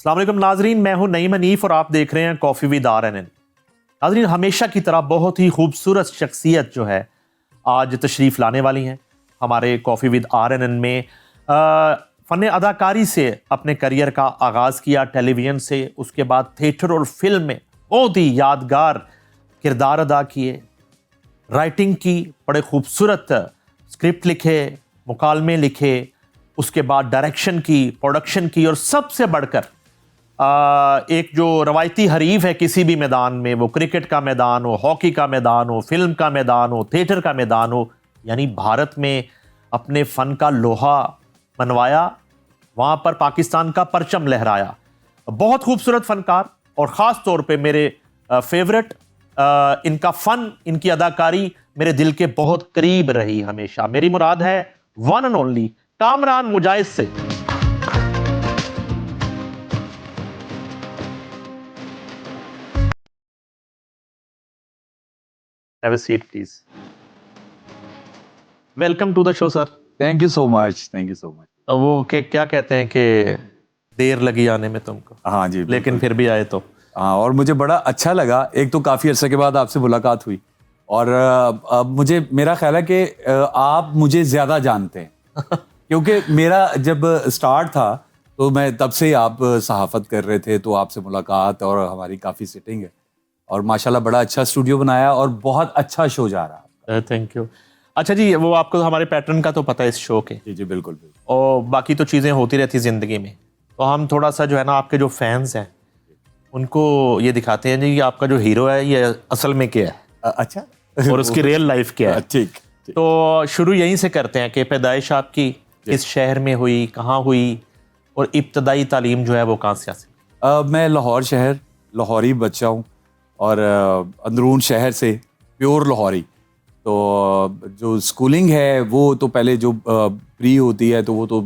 अस्सलाम वालेकुम नाजरीन, मैं हूं नईम हनीफ और आप देख रहे हैं कॉफ़ी विद RNN। नाजरीन, हमेशा की तरह बहुत ही खूबसूरत शख्सियत जो है आज तशरीफ़ लाने वाली हैं हमारे कॉफ़ी विद RNN में। फ़न अदाकारी से अपने करियर का आगाज़ किया, टेलीविज़न से, उसके बाद थिएटर और फिल्म में बहुत ही यादगार किरदार अदा किए, राइटिंग की, बड़े खूबसूरत स्क्रिप्ट लिखे, मुकालमे लिखे, उसके बाद डायरेक्शन की, प्रोडक्शन की, और सबसे बढ़कर एक जो रवायती हरीफ है किसी भी मैदान में, वो क्रिकेट का मैदान हो, हॉकी का मैदान हो, फिल्म का मैदान हो, थिएटर का मैदान हो, यानी भारत में अपने फ़न का लोहा मनवाया, वहाँ पर पाकिस्तान का परचम लहराया। बहुत खूबसूरत फ़नकार और ख़ास तौर पे मेरे फेवरेट, इनका फ़न, इनकी अदाकारी मेरे दिल के बहुत करीब रही हमेशा। मेरी मुराद है वन एंड ओनली कामरान मुजाहिद से। Have a seat, please. Welcome to the show, sir. Thank you so much, thank you so much. वो क्या कहते हैं कि देर लगी आने में तुमको, हाँ जी, लेकिन फिर भी आए तो। हाँ, और मुझे बड़ा अच्छा लगा। एक तो काफ़ी अरसे के बाद आपसे मुलाकात हुई और अब मुझे मेरा ख्याल है कि आप मुझे ज़्यादा जानते हैं क्योंकि मेरा जब स्टार्ट था तो मैं तब से ही आप सहाफ़त कर रहे थे, तो आपसे मुलाकात और हमारी काफ़ी सिटिंग है और माशाल्लाह बड़ा अच्छा स्टूडियो बनाया और बहुत अच्छा शो जा रहा है। Thank you. अच्छा जी, वो आपको हमारे पैटर्न का तो पता है इस शो के, जी जी, बिल्कुल बिल्कुल। और बाकी तो चीज़ें होती रहती ज़िंदगी में, तो हम थोड़ा सा जो है ना, आपके जो फैंस हैं उनको ये दिखाते हैं जी कि आपका जो हीरो है ये असल में क्या है अच्छा और उसकी रियल लाइफ क्या है। ठीक। तो शुरू यहीं से करते हैं कि पैदाइश आपकी किस शहर में हुई, कहाँ हुई, और इब्तदाई तालीम जो है वो कहाँ से हासिल? मैं लाहौर शहर, लाहौरी बच्चा हूँ और अंदरून शहर से प्योर लाहौरी। तो जो स्कूलिंग है वो तो पहले जो प्री होती है तो वो तो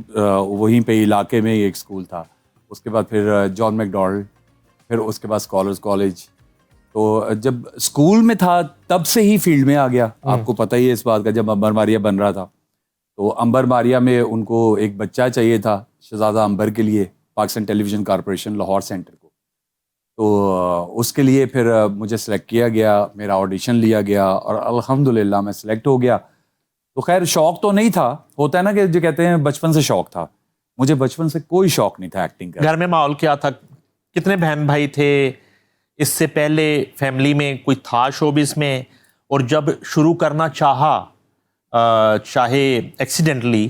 वहीं पे इलाके में ही एक स्कूल था। उसके बाद फिर जॉन मैकडॉनल्ड, फिर उसके बाद स्कॉलर्स कॉलेज। तो जब स्कूल में था तब से ही फील्ड में आ गया। आपको पता ही है इस बात का, जब अंबर मारिया बन रहा था तो अंबर मारिया में उनको एक बच्चा चाहिए था शहजादा अंबर के लिए, Pakistan television corporation Lahore centre को। तो उसके लिए फिर मुझे सेलेक्ट किया गया, मेरा ऑडिशन लिया गया और अल्हम्दुलिल्लाह मैं सेलेक्ट हो गया। तो खैर शौक तो नहीं था, होता है ना कि जो कहते हैं बचपन से शौक था, मुझे बचपन से कोई शौक नहीं था एक्टिंग का। घर में माहौल क्या था? कितने बहन भाई थे? इससे पहले फैमिली में कोई था शोबिस में? और जब शुरू करना चाहा, चाहे एक्सीडेंटली,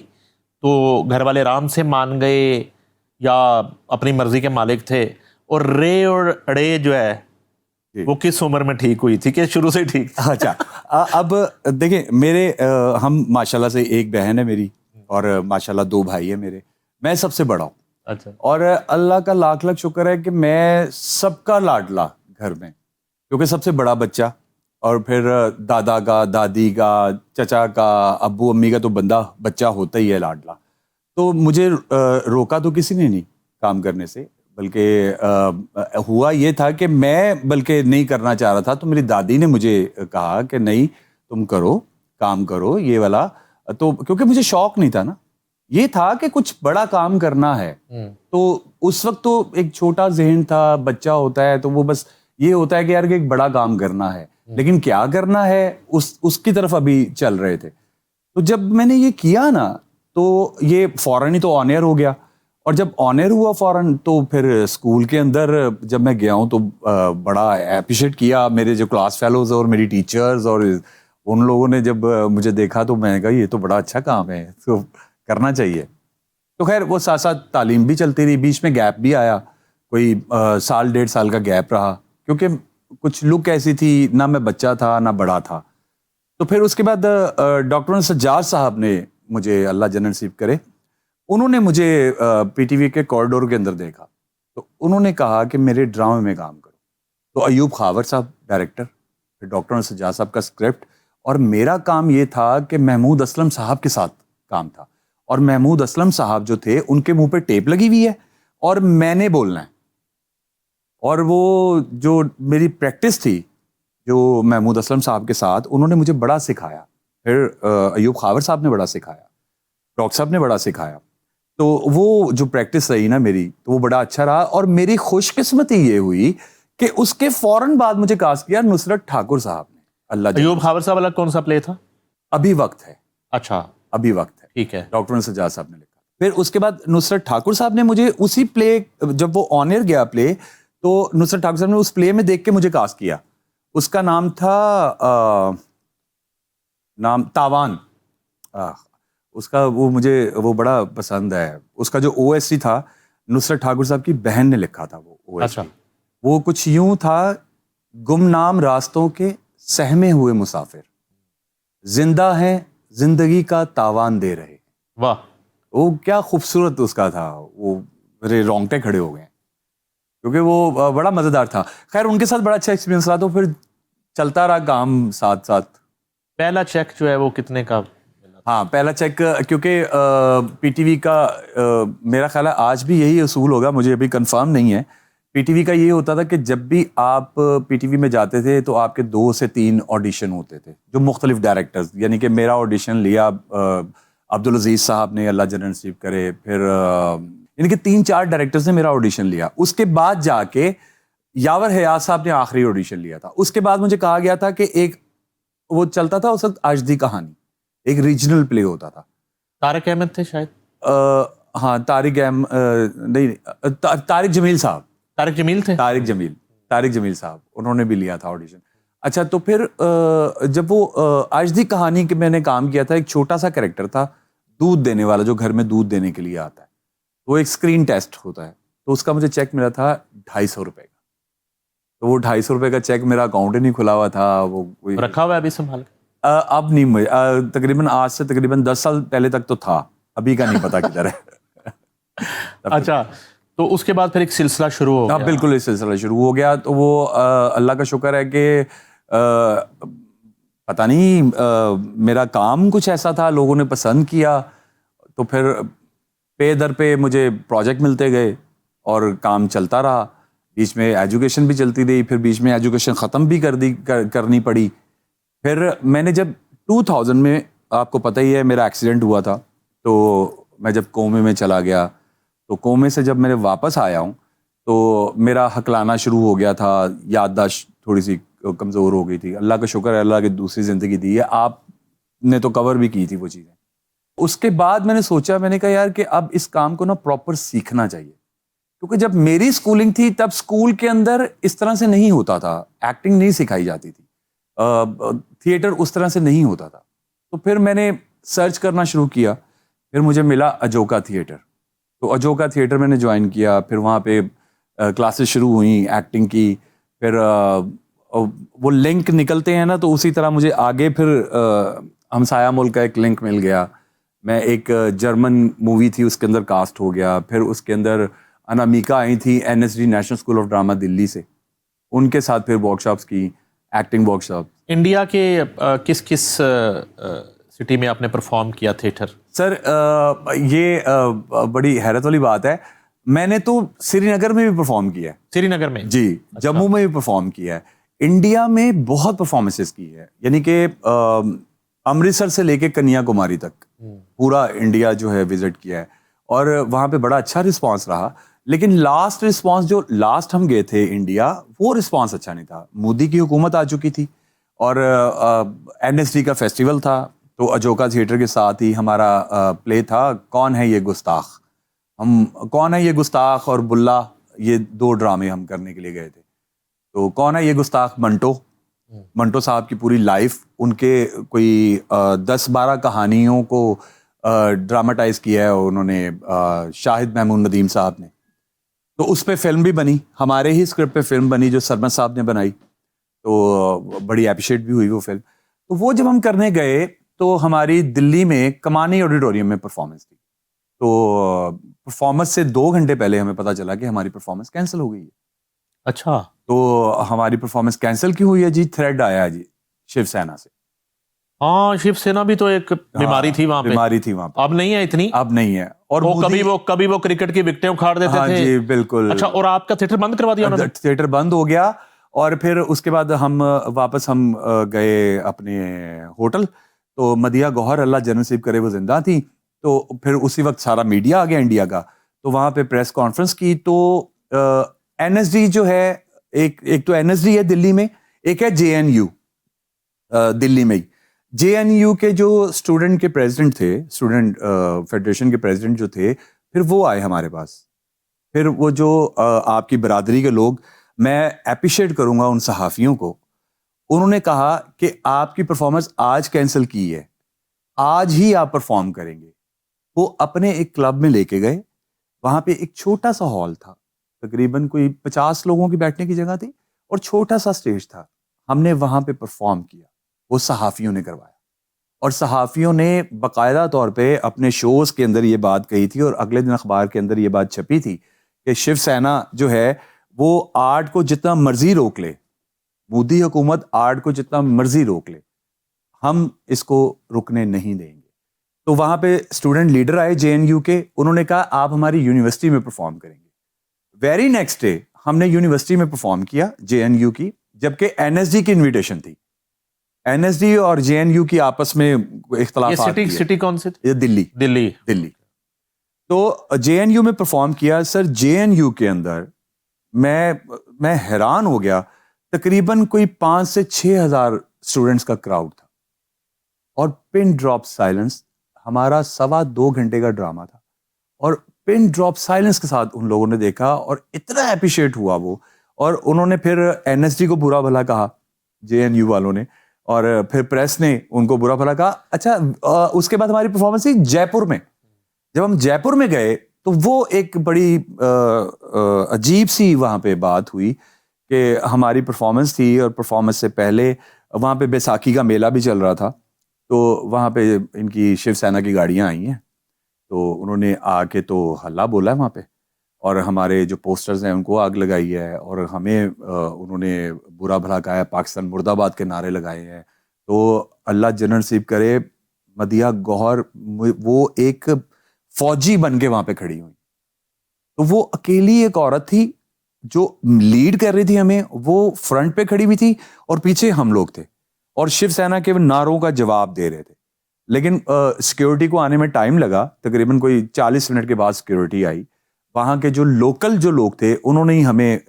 तो घर वाले आराम से मान गए या अपनी मर्जी के मालिक थे? और रे और अड़े जो है वो किस उम्र में ठीक हुई थी, कि शुरू से ही ठीक था? अच्छा, अब देखिए मेरे हम माशाल्लाह से एक बहन है मेरी और माशाल्लाह 2 भाई है मेरे। मैं सबसे बड़ा हूँ। अच्छा। और अल्लाह का लाख लाख शुक्र है कि मैं सबका लाडला घर में, क्योंकि सबसे बड़ा बच्चा और फिर दादा का, दादी का, चचा का, अब्बू अम्मी का तो बंदा बच्चा होता ही है लाडला। तो मुझे रोका तो किसी ने नहीं काम करने से, बल्कि हुआ ये था कि मैं बल्कि नहीं करना चाह रहा था तो मेरी दादी ने मुझे कहा कि नहीं तुम करो, काम करो ये वाला। तो क्योंकि मुझे शौक नहीं था ना, ये था कि कुछ बड़ा काम करना है। तो उस वक्त तो एक छोटा ज़हन था, बच्चा होता है तो वो बस ये होता है कि यार कि एक बड़ा काम करना है, लेकिन क्या करना है उसकी तरफ अभी चल रहे थे। तो जब मैंने ये किया ना तो ये फौरन ही तो ऑन एयर हो गया, और जब ऑन एयर हुआ फौरन तो फिर स्कूल के अंदर जब मैं गया हूँ तो बड़ा अप्रिशिएट किया मेरे जो क्लास फेलोज और मेरी टीचर्स, और उन लोगों ने जब मुझे देखा तो मैंने कहा ये तो बड़ा अच्छा काम है, तो करना चाहिए। तो खैर वो साथ साथ तालीम भी चलती रही, बीच में गैप भी आया, कोई साल 1.5 साल का गैप रहा, क्योंकि कुछ लुक ऐसी थी, ना मैं बच्चा था ना बड़ा था। तो फिर उसके बाद डॉक्टर सज्जाद साहब ने मुझे, अल्लाह जन्नत नसीब करे, उन्होंने मुझे पीटीवी के कॉरिडोर के अंदर देखा तो उन्होंने कहा कि मेरे ड्रामे में काम करो। तो अयूब खावर साहब डायरेक्टर, फिर डॉक्टर सज्जाद साहब का स्क्रिप्ट, और मेरा काम ये था कि महमूद असलम साहब के साथ काम था, और महमूद असलम साहब जो थे उनके मुंह पे टेप लगी हुई है और मैंने बोलना है। और वो जो मेरी प्रैक्टिस थी जो महमूद असलम साहब के साथ, उन्होंने मुझे बड़ा सिखाया। फिर अयूब खावर साहब ने बड़ा सिखाया, डॉक्टर साहब ने बड़ा सिखाया। तो वो जो प्रैक्टिस रही ना मेरी, तो वो बड़ा अच्छा रहा। और मेरी खुशकिस्मती ये हुई कि उसके फौरन बाद मुझे कास्ट किया नुसरत ठाकुर साहब ने। अल्लाह अयूब खाबर साहब वाला कौन सा प्ले था? अभी वक्त है, अच्छा, अभी वक्त है, ठीक है। डॉक्टर सज्जाद साहब ने लिखा। फिर उसके बाद नुसरत ठाकुर साहब ने मुझे उसी प्ले, जब वो ऑन एयर गया प्ले, तो नुसरत ठाकुर साहब ने उस प्ले में देख के मुझे कास्ट किया। उसका नाम था नाम तावान। उसका वो मुझे वो बड़ा पसंद है। उसका जो ओएसटी था, नुसरत ठाकुर साहब की बहन ने लिखा था वो ओएसटी। अच्छा। वो कुछ यूं था, गुमनाम रास्तों के सहमे हुए मुसाफिर, जिंदा है जिंदगी का तावान दे रहे। वाह, वो क्या खूबसूरत उसका था। वो मेरे रोंगटे खड़े हो गए क्योंकि वो बड़ा मजेदार था। खैर उनके साथ बड़ा अच्छा एक्सपीरियंस रहा, तो फिर चलता रहा काम साथ साथ। पहला चेक जो है वो कितने का? हाँ, पहला चेक, क्योंकि पीटीवी का मेरा ख्याल है आज भी यही असूल होगा, मुझे अभी कंफर्म नहीं है। पीटीवी का ये होता था कि जब भी आप पीटीवी में जाते थे तो आपके 2 से 3 ऑडिशन होते थे, जो मुख्तलिफ डायरेक्टर्स, यानी कि मेरा ऑडिशन लिया अब्दुल अजीज साहब ने, अल्लाह जन्नत नसीब करे। फिर यानी कि 3-4 डायरेक्टर्स ने मेरा ऑडिशन लिया। उसके बाद जाके यावर हयात साहब ने आखिरी ऑडिशन लिया था। उसके बाद मुझे कहा गया था कि एक वो चलता था उस वक्त आज दी कहानी, एक रीजनल प्ले होता था। तारिक अहमद थे शायद। हाँ, तारिक जमील साहब, तारिक जमील थे। तारिक जमील साहब, उन्होंने भी लिया था ऑडिशन। अच्छा, तो फिर जब वो आज दी कहानी के मैंने काम किया था, एक छोटा सा कैरेक्टर था, दूध देने वाला, जो घर में दूध देने के लिए आता है। वो एक स्क्रीन टेस्ट होता है, तो उसका मुझे चेक मिला था 250 रुपए का। तो वो 250 रुपए का चेक, मेरा अकाउंट ही नहीं खुला हुआ था। वो रखा हुआ है अभी संभाल के? अब नहीं, मुझे तकरीबन आज से तकरीबन 10 साल पहले तक तो था, अभी का नहीं पता किधर है। अच्छा, तो उसके बाद फिर एक सिलसिला शुरू हो गया। बिल्कुल, एक सिलसिला शुरू हो गया। तो वो अल्लाह का शुक्र है कि पता नहीं मेरा काम कुछ ऐसा था, लोगों ने पसंद किया, तो फिर पे दर पे मुझे प्रोजेक्ट मिलते गए और काम चलता रहा। बीच में एजुकेशन भी चलती रही, फिर बीच में एजुकेशन ख़त्म भी करनी पड़ी। फिर मैंने जब 2000 में, आपको पता ही है, मेरा एक्सीडेंट हुआ था, तो मैं जब कोमे में चला गया, तो कोमे से जब मैं वापस आया हूँ तो मेरा हकलाना शुरू हो गया था, याददाश्त थोड़ी सी कमज़ोर हो गई थी। अल्लाह का शुक्र है, अल्लाह की दूसरी ज़िंदगी दी है। आपने तो कवर भी की थी वो चीज़ें। उसके बाद मैंने सोचा, मैंने कहा यार कि अब इस काम को ना प्रॉपर सीखना चाहिए, क्योंकि जब मेरी स्कूलिंग थी तब स्कूल के अंदर इस तरह से नहीं होता था, एक्टिंग नहीं सिखाई जाती थी, थिएटर उस तरह से नहीं होता था। तो फिर मैंने सर्च करना शुरू किया, फिर मुझे मिला अजोका थिएटर। तो अजोका थिएटर मैंने ज्वाइन किया, फिर वहाँ पे क्लासेस शुरू हुई एक्टिंग की। फिर वो लिंक निकलते हैं ना, तो उसी तरह मुझे आगे फिर हमसाया मुल्क का एक लिंक मिल गया। मैं एक जर्मन मूवी थी, उसके अंदर कास्ट हो गया। फिर उसके अंदर अनामिका आई थी NSD national school of drama Delhi से, उनके साथ फिर वर्कशॉप्स की, एक्टिंग वर्कशॉप। इंडिया के किस किस सिटी में आपने परफॉर्म किया थिएटर? सर ये बड़ी हैरत वाली बात है, मैंने तो श्रीनगर में भी परफॉर्म किया है। श्रीनगर में? जी। अच्छा। जम्मू में भी परफॉर्म किया है। इंडिया में बहुत परफॉर्मेंसेस की है, यानी कि अमृतसर से लेके कन्याकुमारी तक पूरा इंडिया जो है विजिट किया है, और वहाँ पे बड़ा अच्छा रिस्पांस रहा। लेकिन लास्ट रिस्पांस, जो लास्ट हम गए थे इंडिया, वो रिस्पांस अच्छा नहीं था। मोदी की हुकूमत आ चुकी थी और NSD का फेस्टिवल था, तो अजोका थिएटर के साथ ही हमारा प्ले था कौन है ये गुस्ताख। हम कौन है ये गुस्ताख और बुल्ला, ये 2 ड्रामे हम करने के लिए गए थे। तो कौन है ये गुस्ताख, मंटो साहब की पूरी लाइफ, उनके कोई 10-12 कहानियों को ड्रामाटाइज किया है उन्होंने, शाहिद महमूद नदीम साहब ने। तो उस पे फिल्म भी बनी, हमारे ही स्क्रिप्ट पे फिल्म बनी जो सरमद साहब ने बनाई, तो बड़ी अप्रिशिएट भी हुई वो फिल्म। तो वो जब हम करने गए तो हमारी दिल्ली में कमानी ऑडिटोरियम में परफॉर्मेंस थी। तो परफॉर्मेंस से 2 घंटे पहले हमें पता चला कि हमारी परफॉर्मेंस कैंसिल हो गई है। अच्छा। तो हमारी परफॉर्मेंस कैंसिल क्यों हुई है जी? थ्रेड आया है जी शिवसेना से। हाँ, शिवसेना भी तो एक बीमारी थी वहां पे। बीमारी थी वहां पे। अब नहीं है इतनी। अब नहीं है। और कभी वो क्रिकेट की विकेटें उखाड़ देते हाँ थे। जी, बिल्कुल। अच्छा, और आपका थिएटर बंद करवा दिया उन्होंने? थिएटर बंद हो गया, और फिर उसके बाद हम वापस गए अपने होटल। तो मदिया गौहर, अल्लाह जन्नत नसीब करे, वो जिंदा थी। तो फिर उसी वक्त सारा मीडिया आ गया इंडिया का, तो वहाँ पे प्रेस कॉन्फ्रेंस की। तो एनएसडी जो है, एक तो एनएसडी है दिल्ली में, एक है जेएनयू दिल्ली में ही। जेएनयू के जो स्टूडेंट के प्रेसिडेंट थे, स्टूडेंट फेडरेशन के प्रेसिडेंट जो थे, फिर वो आए हमारे पास। फिर वो जो आपकी बरादरी के लोग, मैं अप्रिशिएट करूंगा उन सहाफ़ियों को, उन्होंने कहा कि आपकी परफॉर्मेंस आज कैंसिल की है, आज ही आप परफॉर्म करेंगे। वो अपने एक क्लब में लेके गए, वहां पे एक छोटा सा हॉल था, तकरीबन कोई 50 लोगों की बैठने की जगह थी और छोटा सा स्टेज था। हमने वहां पे परफॉर्म किया, वो सहाफ़ियों ने करवाया, और सहाफ़ियों ने बाकायदा तौर पे अपने शोज़ के अंदर ये बात कही थी और अगले दिन अखबार के अंदर ये बात छपी थी कि शिवसेना जो है वो आर्ट को जितना मर्जी रोक ले, मोदी हुकूमत आर्ट को जितना मर्जी रोक ले, हम इसको रुकने नहीं देंगे। तो वहां पे स्टूडेंट लीडर आए जेएनयू के, उन्होंने कहा आप हमारी यूनिवर्सिटी में परफॉर्म करेंगे। वेरी नेक्स्ट डे हमने यूनिवर्सिटी में परफॉर्म किया जेएनयू की, जबकि एनएसडी की इनविटेशन थी। एनएसडी और जेएनयू की आपस में इख्तलाफात ये सिटी कौन सी थी? ये दिल्ली। दिल्ली। तो जेएनयू में परफॉर्म किया सर। जेएनयू के अंदर मैं हैरान हो गया, तकरीबन कोई 5 से 6 हजार स्टूडेंट्स का क्राउड था, और पिन ड्रॉप साइलेंस। हमारा 2.25 घंटे का ड्रामा था और पिन ड्रॉप साइलेंस के साथ उन लोगों ने देखा और इतना अप्रिशिएट हुआ वो। और उन्होंने फिर एनएसडी को बुरा भला कहा, जेएनयू वालों ने, और फिर प्रेस ने उनको बुरा भला कहा। अच्छा, उसके बाद हमारी परफॉर्मेंस थी जयपुर में। जब हम जयपुर में गए तो वो एक बड़ी अजीब सी वहाँ पे बात हुई कि हमारी परफॉर्मेंस थी और परफॉर्मेंस से पहले वहाँ पे बैसाखी का मेला भी चल रहा था। तो वहाँ पे इनकी शिवसेना की गाड़ियाँ आई हैं, तो उन्होंने आके तो हल्ला बोला है वहाँ पे, और हमारे जो पोस्टर्स हैं उनको आग लगाई है, और हमें उन्होंने बुरा भला कहा है, पाकिस्तान मुर्दाबाद के नारे लगाए हैं। तो अल्लाह जन्नत नसीब करे, मदिया गौहर वो एक फौजी बन के वहां पे खड़ी हुई। तो वो अकेली एक औरत थी जो लीड कर रही थी हमें, वो फ्रंट पे खड़ी हुई थी और पीछे हम लोग थे, और शिवसेना के नारों का जवाब दे रहे थे। लेकिन सिक्योरिटी को आने में टाइम लगा, तकरीबन कोई 40 मिनट के बाद सिक्योरिटी आई। वहां के जो लोकल जो लोग थे उन्होंने ही हमें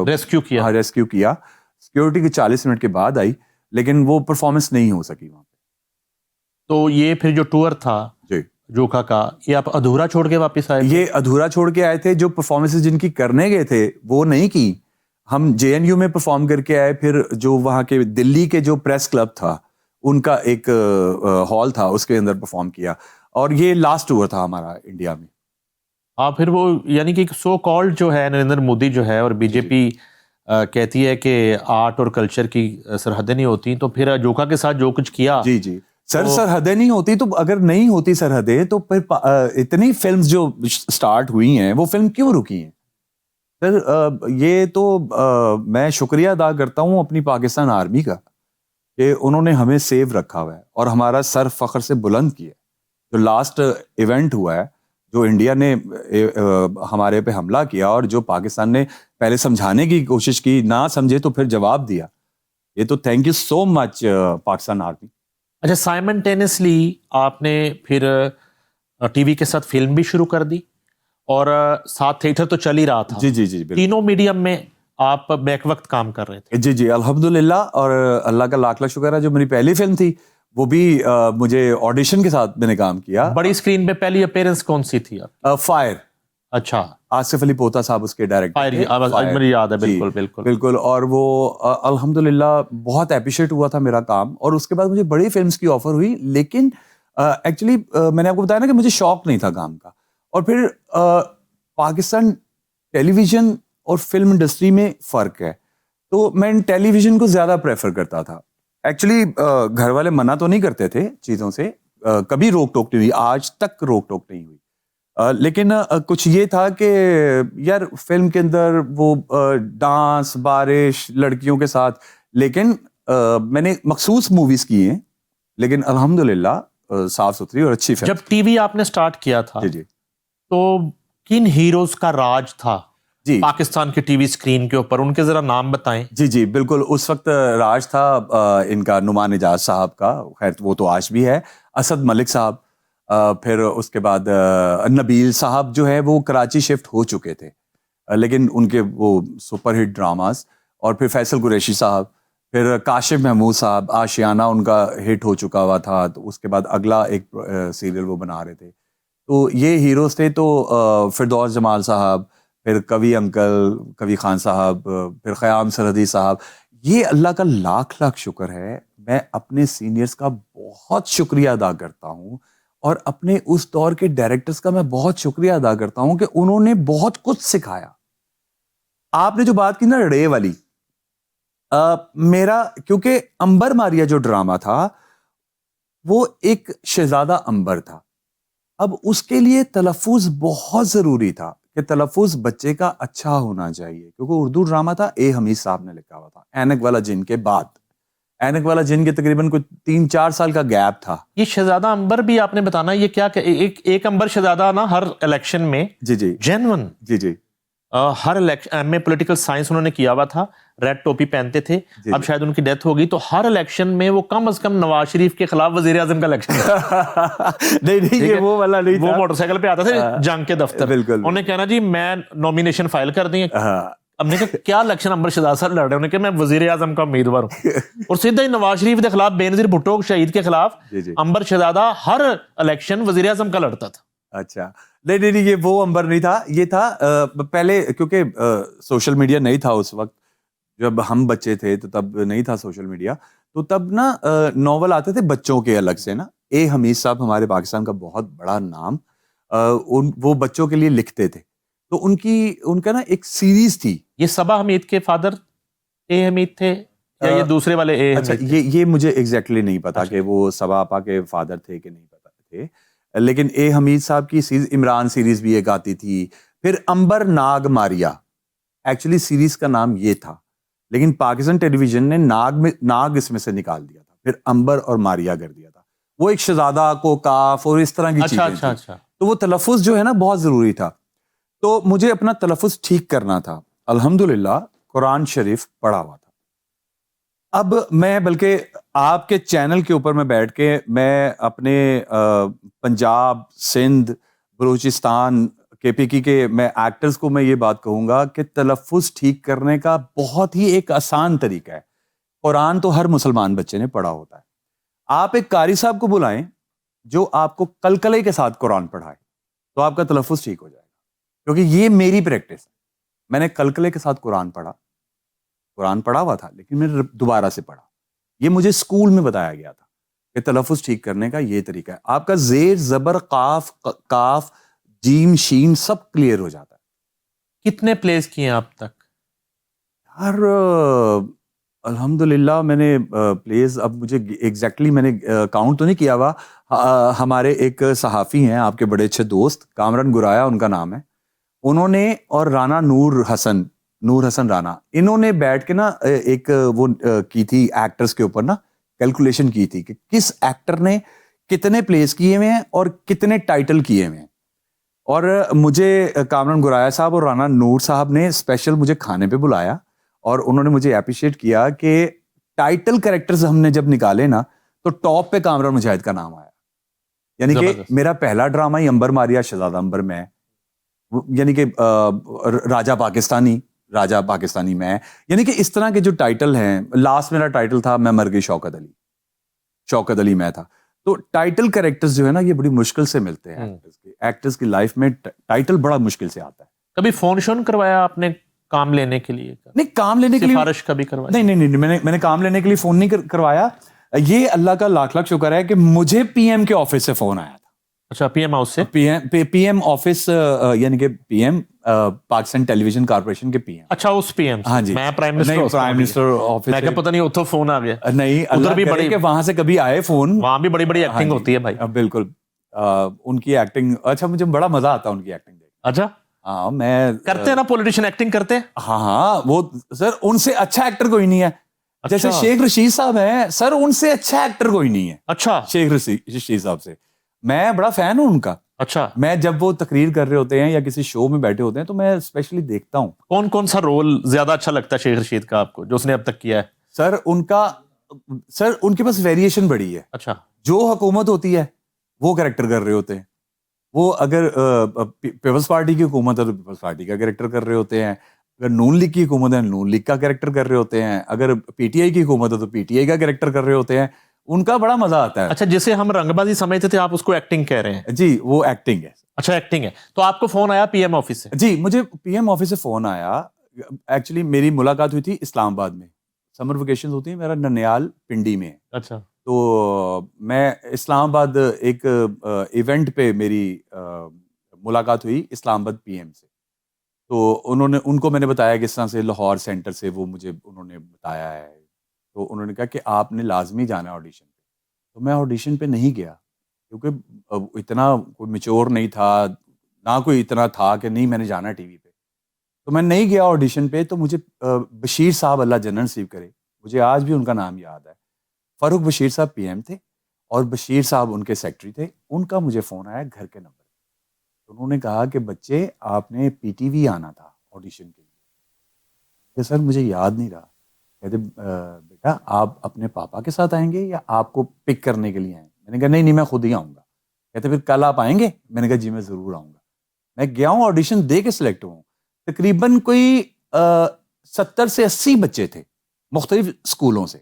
रेस्क्यू किया। सिक्योरिटी के 40 मिनट के बाद आई, लेकिन वो परफॉर्मेंस नहीं हो सकी वहां पे। तो ये फिर जो टूर था जी जोखा का, ये आप अधूरा छोड़ के वापस आए? ये अधूरा छोड़ के आए थे। जो परफॉर्मेंसेस जिनकी करने गए थे वो नहीं की। हम जेएनयू में परफॉर्म करके आए, फिर जो वहाँ के दिल्ली के जो प्रेस क्लब था उनका एक हॉल था, उसके अंदर परफॉर्म किया, और ये लास्ट टूर था हमारा इंडिया में। हाँ, फिर वो यानी कि सो कॉल्ड जो है नरेंद्र मोदी जो है और बीजेपी कहती है कि आर्ट और कल्चर की सरहदें नहीं होती, तो फिर जोखा के साथ जो कुछ किया। जी जी सर, तो सरहदें नहीं होती, तो अगर नहीं होती सरहदें तो फिर इतनी फिल्म्स जो स्टार्ट हुई हैं वो फिल्म क्यों रुकी हैं सर? ये तो मैं शुक्रिया अदा करता हूँ अपनी पाकिस्तान आर्मी का कि उन्होंने हमें सेव रखा हुआ है और हमारा सर फख्र से बुलंद किया। जो लास्ट इवेंट हुआ है, जो इंडिया ने हमारे पे हमला किया और जो पाकिस्तान ने पहले समझाने की कोशिश की, ना समझे तो फिर जवाब दिया, ये तो thank you so much Pakistan army. अच्छा, साइमल्टेनियसली आपने फिर टीवी के साथ फिल्म भी शुरू कर दी और साथ थिएटर तो चल ही रहा था। जी जी जी, तीनों मीडियम में आप बैक वक्त काम कर रहे थे। जी जी, अल्हम्दुलिल्लाह, और अल्लाह का लाख लाख शुक्र है, जो मेरी पहली फिल्म थी वो भी मुझे ऑडिशन के साथ मैंने काम किया। बड़ी स्क्रीन पे पहली अपीयरेंस कौन सी थी आप? फायर। अच्छा, आसिफ अली पोता साहब उसके डायरेक्टर थे। फायर मुझे याद है, बिल्कुल बिल्कुल बिल्कुल। और वो अल्हम्दुलिल्लाह बहुत अप्रिशिएट हुआ था मेरा काम, और उसके बाद मुझे बड़ी फिल्म्स की ऑफर हुई। लेकिन एक्चुअली मैंने आपको बताया ना कि मुझे शौक नहीं था काम का। और फिर पाकिस्तान टेलीविजन और फिल्म इंडस्ट्री में फ़र्क है, तो मैं टेलीविज़न को ज़्यादा प्रेफर करता था। एक्चुअली घर वाले मना तो नहीं करते थे चीज़ों से, कभी रोक टोक नहीं हुई, आज तक रोक टोक नहीं हुई। लेकिन कुछ ये था कि यार फिल्म के अंदर वो डांस, बारिश, लड़कियों के साथ, लेकिन मैंने मखसूस मूवीज़ की हैं, लेकिन अल्हम्दुलिल्लाह साफ सुथरी और अच्छी फिल्म। जब टीवी आपने स्टार्ट किया था जी जी, तो किन हीरोज का राज था जी पाकिस्तान की टीवी स्क्रीन के ऊपर? उनके जरा नाम बताएं। जी जी बिल्कुल। उस वक्त राज था इनका नुमान इजाज साहब का, खैर वो तो आज भी है, असद मलिक साहब, फिर उसके बाद नबील साहब जो है वो कराची शिफ्ट हो चुके थे, लेकिन उनके वो सुपरहिट ड्रामास, और फिर फैसल कुरैशी साहब, फिर काशिफ महमूद साहब, आशियाना उनका हिट हो चुका हुआ था, तो उसके बाद अगला एक सीरियल वो बना रहे थे। तो ये हीरोज थे। तो फिरदौस जमाल साहब, फिर कवि अंकल, कवि खान साहब, फिर ख़याम सरहदी साहब। ये अल्लाह का लाख लाख शुक्र है, मैं अपने सीनियर्स का बहुत शुक्रिया अदा करता हूँ, और अपने उस दौर के डायरेक्टर्स का मैं बहुत शुक्रिया अदा करता हूँ कि उन्होंने बहुत कुछ सिखाया। आपने जो बात की ना रे वाली, मेरा, क्योंकि अंबर मारिया जो ड्रामा था वो एक शहजादा अंबर था। अब उसके लिए तलफ़ुज़ बहुत ज़रूरी था कि तलफ़ुज़ बच्चे का अच्छा होना चाहिए, क्योंकि उर्दू ड्रामा था, ए हमीद साहब ने लिखा हुआ था ऐनक वाला जिन के बाद। ऐनक वाला जिन के तकरीबन कुछ 3-4 साल का गैप था। ये शहजादा अंबर भी आपने बताना, ये क्या एक अंबर शहजादा ना हर इलेक्शन में जी जी जेन्युइन, जी जी हर इलेक्शन, एमए पॉलिटिकल साइंस उन्होंने किया हुआ था, रेड टोपी पहनते थे। जी, अब शायद उनकी डेथ हो गई, तो हर इलेक्शन में वो कम से कम नवाज शरीफ के खिलाफ वजीर आजम का इलेक्शन नहीं नहीं, ये है? वो वाला नहीं वो था। मोटरसाइकिल पे आता था जंग के दफ्तर, बिल्कुल। उन्हें कहना जी मैं नॉमिनेशन फाइल कर दी। हाँ। हमने कहा क्या इलेक्शन अंबर शहजादा साहब लड़ रहे हैं? उन्होंने कहा मैं वजीर आजम का उम्मीदवार हूँ, और सीधा ही नवाज शरीफ के खिलाफ, बेनजीर भुट्टो शहीद के खिलाफ जी जी। अंबर शहजादा हर इलेक्शन वजीर आजम का लड़ता था। अच्छा, नहीं नहीं नहीं, ये वो अंबर नहीं था, ये था पहले, क्योंकि सोशल मीडिया नहीं था उस वक्त, जब हम बच्चे थे तो तब नहीं था सोशल मीडिया। तो तब ना नॉवल आते थे बच्चों के अलग से ना। ए हमीद साहब हमारे पाकिस्तान का बहुत बड़ा नाम, वो बच्चों के लिए लिखते थे। तो उनका ना एक सीरीज थी। ये सबा हमीद के फादर ए हमीद थे या ये दूसरे वाले ए अच्छा, हमीद थे? ये मुझे एग्जैक्टली नहीं पता अच्छा। कि वो सबा आपा के फादर थे कि नहीं पता थे, लेकिन ए हमीद साहब की सीरीज, इमरान सीरीज भी एक आती थी। फिर अंबर नाग मारिया, एक्चुअली सीरीज का नाम ये था, लेकिन पाकिस्तान टेलीविजन ने नाग इसमें से निकाल दिया था, फिर अंबर और मारिया कर दिया था। वो एक शहजादा को काफ और इस तरह की अच्छा चीजें अच्छा थी। अच्छा। तो वो तलफ़ुज़ जो है ना बहुत जरूरी था। तो मुझे अपना तलफ़ुज़ ठीक करना था। अल्हम्दुलिल्लाह कुरान शरीफ पढ़ा हुआ था। अब मैं, बल्कि आपके चैनल के ऊपर मैं बैठ के, मैं अपने पंजाब, सिंध, बलूचिस्तान, केपीकी के मैं एक्टर्स को मैं ये बात कहूंगा कि तलफ़ुज़ ठीक करने का बहुत ही एक आसान तरीका है। कुरान तो हर मुसलमान बच्चे ने पढ़ा होता है। आप एक कारी साहब को बुलाएं जो आपको कलकले के साथ कुरान पढ़ाए, तो आपका तलफ़ुज़ ठीक हो जाएगा। क्योंकि ये मेरी प्रैक्टिस है। मैंने कलकले के साथ कुरान पढ़ा हुआ था, लेकिन मैंने दोबारा से पढ़ा। ये मुझे स्कूल में बताया गया था कि तलफ़ुज़ ठीक करने का ये तरीका है। आपका ज़ेर, ज़बर, काफ, जीम, शीन सब क्लियर हो जाता है। कितने प्लेस किए हैं आप तक? यार अल्हम्दुलिल्लाह मैंने प्लेस, अब मुझे एग्जैक्टली मैंने काउंट तो नहीं किया हुआ। हमारे एक सहाफ़ी हैं, आपके बड़े अच्छे दोस्त, कामरान गुराया उनका नाम है, उन्होंने, और राना नूर हसन राना, इन्होंने बैठ के ना एक वो की थी एक्टर्स के ऊपर ना, कैलकुलेशन की थी कि किस एक्टर ने कितने प्लेस किए हुए हैं और कितने टाइटल किए हुए हैं। और मुझे कामरान गुराया साहब और राना नूर साहब ने स्पेशल मुझे खाने पे बुलाया, और उन्होंने मुझे अप्रिशिएट किया कि टाइटल कैरेक्टर्स हमने जब निकाले ना, तो टॉप पे कामरान मुजाहिद का नाम आया। यानी कि मेरा पहला ड्रामा ही अंबर मारिया शहजादा अंबर में, यानी कि राजा पाकिस्तानी मैं, यानी कि इस तरह के जो टाइटल हैं। लास्ट मेरा टाइटल था मैं मर गई शौकत अली मैं था। तो टाइटल कैरेक्टर्स जो है ना, ये बड़ी मुश्किल से मिलते हैं एक्टर्स की लाइफ में। टाइटल बड़ा मुश्किल से आता है। कभी फोन शोन करवाया आपने काम लेने के लिए? नहीं, काम लेने के लिए सिफारिश कभी करवाई? नहीं नहीं नहीं, मैंने काम लेने के लिए फोन नहीं करवाया। ये अल्लाह का लाख लाख शुक्र है कि मुझे पीएम के ऑफिस से फोन आया था। अच्छा, पीएम हाउस से? पीएम ऑफिस, यानी कि पीएम पाकिस्तान टेलीविजन कॉर्पोरेशन के पीएम। अच्छा, उस पीएम से? हाँ जी। मैं प्राइम मिनिस्टर ऑफिस। मैं क्या पता नहीं उतो फोन आ गया। नहीं, उधर भी बड़ी, वहां से कभी आए फोन। वहां भी बड़ी बड़ी एक्टिंग होती है भाई। बिल्कुल, उनकी एक्टिंग, अच्छा मुझे बड़ा मजा आता है उनकी एक्टिंग देख। अच्छा, हाँ, मैं करते हैं ना पॉलिटिशियन एक्टिंग करते हैं। हाँ, वो सर उनसे अच्छा एक्टर कोई नहीं है। अच्छा। जैसे शेख रशीद साहब हैं सर, उनसे अच्छा एक्टर कोई नहीं है। अच्छा, शेख रशीद साहब से मैं बड़ा फैन हूं उनका। अच्छा। मैं जब वो तकरीर कर रहे होते हैं या किसी शो में बैठे होते हैं तो मैं स्पेशली देखता हूँ। कौन कौन सा रोल ज्यादा अच्छा लगता है शेख रशीद का आपको, जो उसने अब तक किया है? सर उनके पास वेरिएशन बड़ी है। अच्छा। जो हुकूमत होती है वो कैरेक्टर कर रहे होते हैं। वो अगर पीपल्स पार्टी की हुकूमत है तो पीपल्स पार्टी का कैरेक्टर कर रहे होते हैं, अगर नून लीग की हुकूमत है नून लीग का कैरेक्टर कर रहे होते हैं, अगर पीटीआई की हुकूमत है तो पीटीआई का कैरेक्टर कर रहे होते हैं। उनका बड़ा मजा आता है। अच्छा, जिसे हम रंगबाजी समझते थे आप उसको एक्टिंग कह रहे हैं? जी, वो एक्टिंग है। अच्छा, एक्टिंग है। तो आपको फोन आया पीएम ऑफिस से? जी, मुझे पीएम ऑफिस से फोन आया। एक्चुअली मेरी मुलाकात हुई थी इस्लामाबाद में। समर वेकेशन होती है, मेरा ननियाल पिंडी में है। अच्छा। तो मैं इस्लामाबाद एक इवेंट पे मेरी मुलाकात हुई इस्लामाबाद पीएम से। तो उनको मैंने बताया कि इस तरह से लाहौर सेंटर से वो मुझे उन्होंने बताया है। तो उन्होंने कहा कि आपने लाजमी जाना है ऑडिशन पे। तो मैं ऑडिशन पे नहीं गया क्योंकि इतना कोई मैच्योर नहीं था, ना कोई इतना था कि नहीं मैंने जाना है टीवी पे। तो मैं नहीं गया ऑडिशन पे। तो मुझे बशीर साहब, अल्लाह जन्नत नसीब करे, मुझे आज भी उनका नाम याद है। फ़ारूक बशीर साहब पीएम थे और बशीर साहब उनके सेक्रेटरी थे। उनका मुझे फ़ोन आया घर के नंबर पे। तो उन्होंने कहा कि बच्चे आपने पीटीवी आना था ऑडिशन के लिए। कि सर मुझे याद नहीं रहा। कहते बेटा आप अपने पापा के साथ आएंगे या आपको पिक करने के लिए आए? मैंने कहा नहीं नहीं मैं खुद ही आऊँगा। कहते फिर कल आप आएंगे? मैंने कहा जी मैं ज़रूर आऊँगा। मैं गया हूँ, ऑडिशन दे के सिलेक्ट हुआ हूँ। तकरीबन कोई 70 से 80 बच्चे थे मुख्तलिफ स्कूलों से,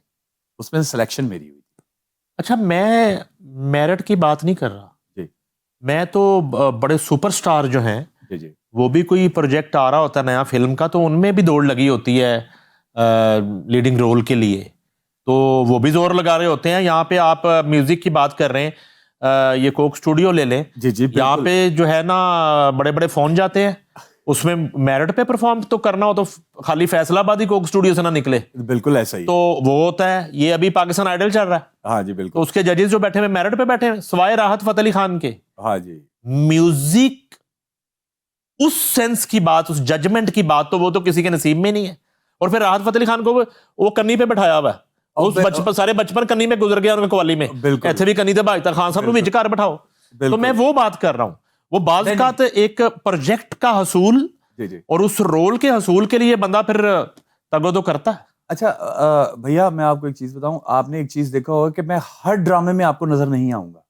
उसमें सिलेक्शन मेरी हुई थी। अच्छा, मैं मेरिट की बात नहीं कर रहा जी मैं तो बड़े सुपरस्टार जो हैं जी जी वो भी कोई प्रोजेक्ट आ रहा होता है नया फिल्म का, तो उनमें भी दौड़ लगी होती है लीडिंग रोल के लिए, तो वो भी जोर लगा रहे होते हैं। यहाँ पे आप म्यूजिक की बात कर रहे हैं, ये कोक स्टूडियो ले लें, जी जी यहाँ बिल्कुल पे जो है ना बड़े बड़े फोन जाते हैं, उसमें मेरिट पे परफॉर्म तो करना हो तो खाली फैसलाबाद ही कोक स्टूडियो से ना निकले, बिल्कुल ऐसा ही तो वो होता है। ये अभी पाकिस्तान आइडल चल रहा है, हाँ जी तो बिल्कुल उसके जजेस जो बैठे हुए मेरिट पे बैठे हैं सिवाय राहत फतेह अली खान के। हाँ जी म्यूजिक उस सेंस की बात, उस जजमेंट की बात, तो वो तो किसी के नसीब में नहीं है। और फिर राहत फतेह अली खान को वो कन्नी पे बैठाया हुआ है, और उस बचपन सारे बचपन कन्नी में गुजर गया उनके कवाली में, बिल्कुल ऐसे भी कन्नी दे भाईता खान साहब विच घर बैठाओ। तो बिल्कुल मैं वो बात कर रहा हूं, वो बाज़ एक प्रोजेक्ट का हसूल जी जी और उस रोल के हसूल के लिए बंदा फिर तगो करता है। अच्छा भैया मैं आपको एक चीज बताऊं। आपने एक चीज देखा होगा कि मैं हर ड्रामे में आपको नजर नहीं आऊंगा,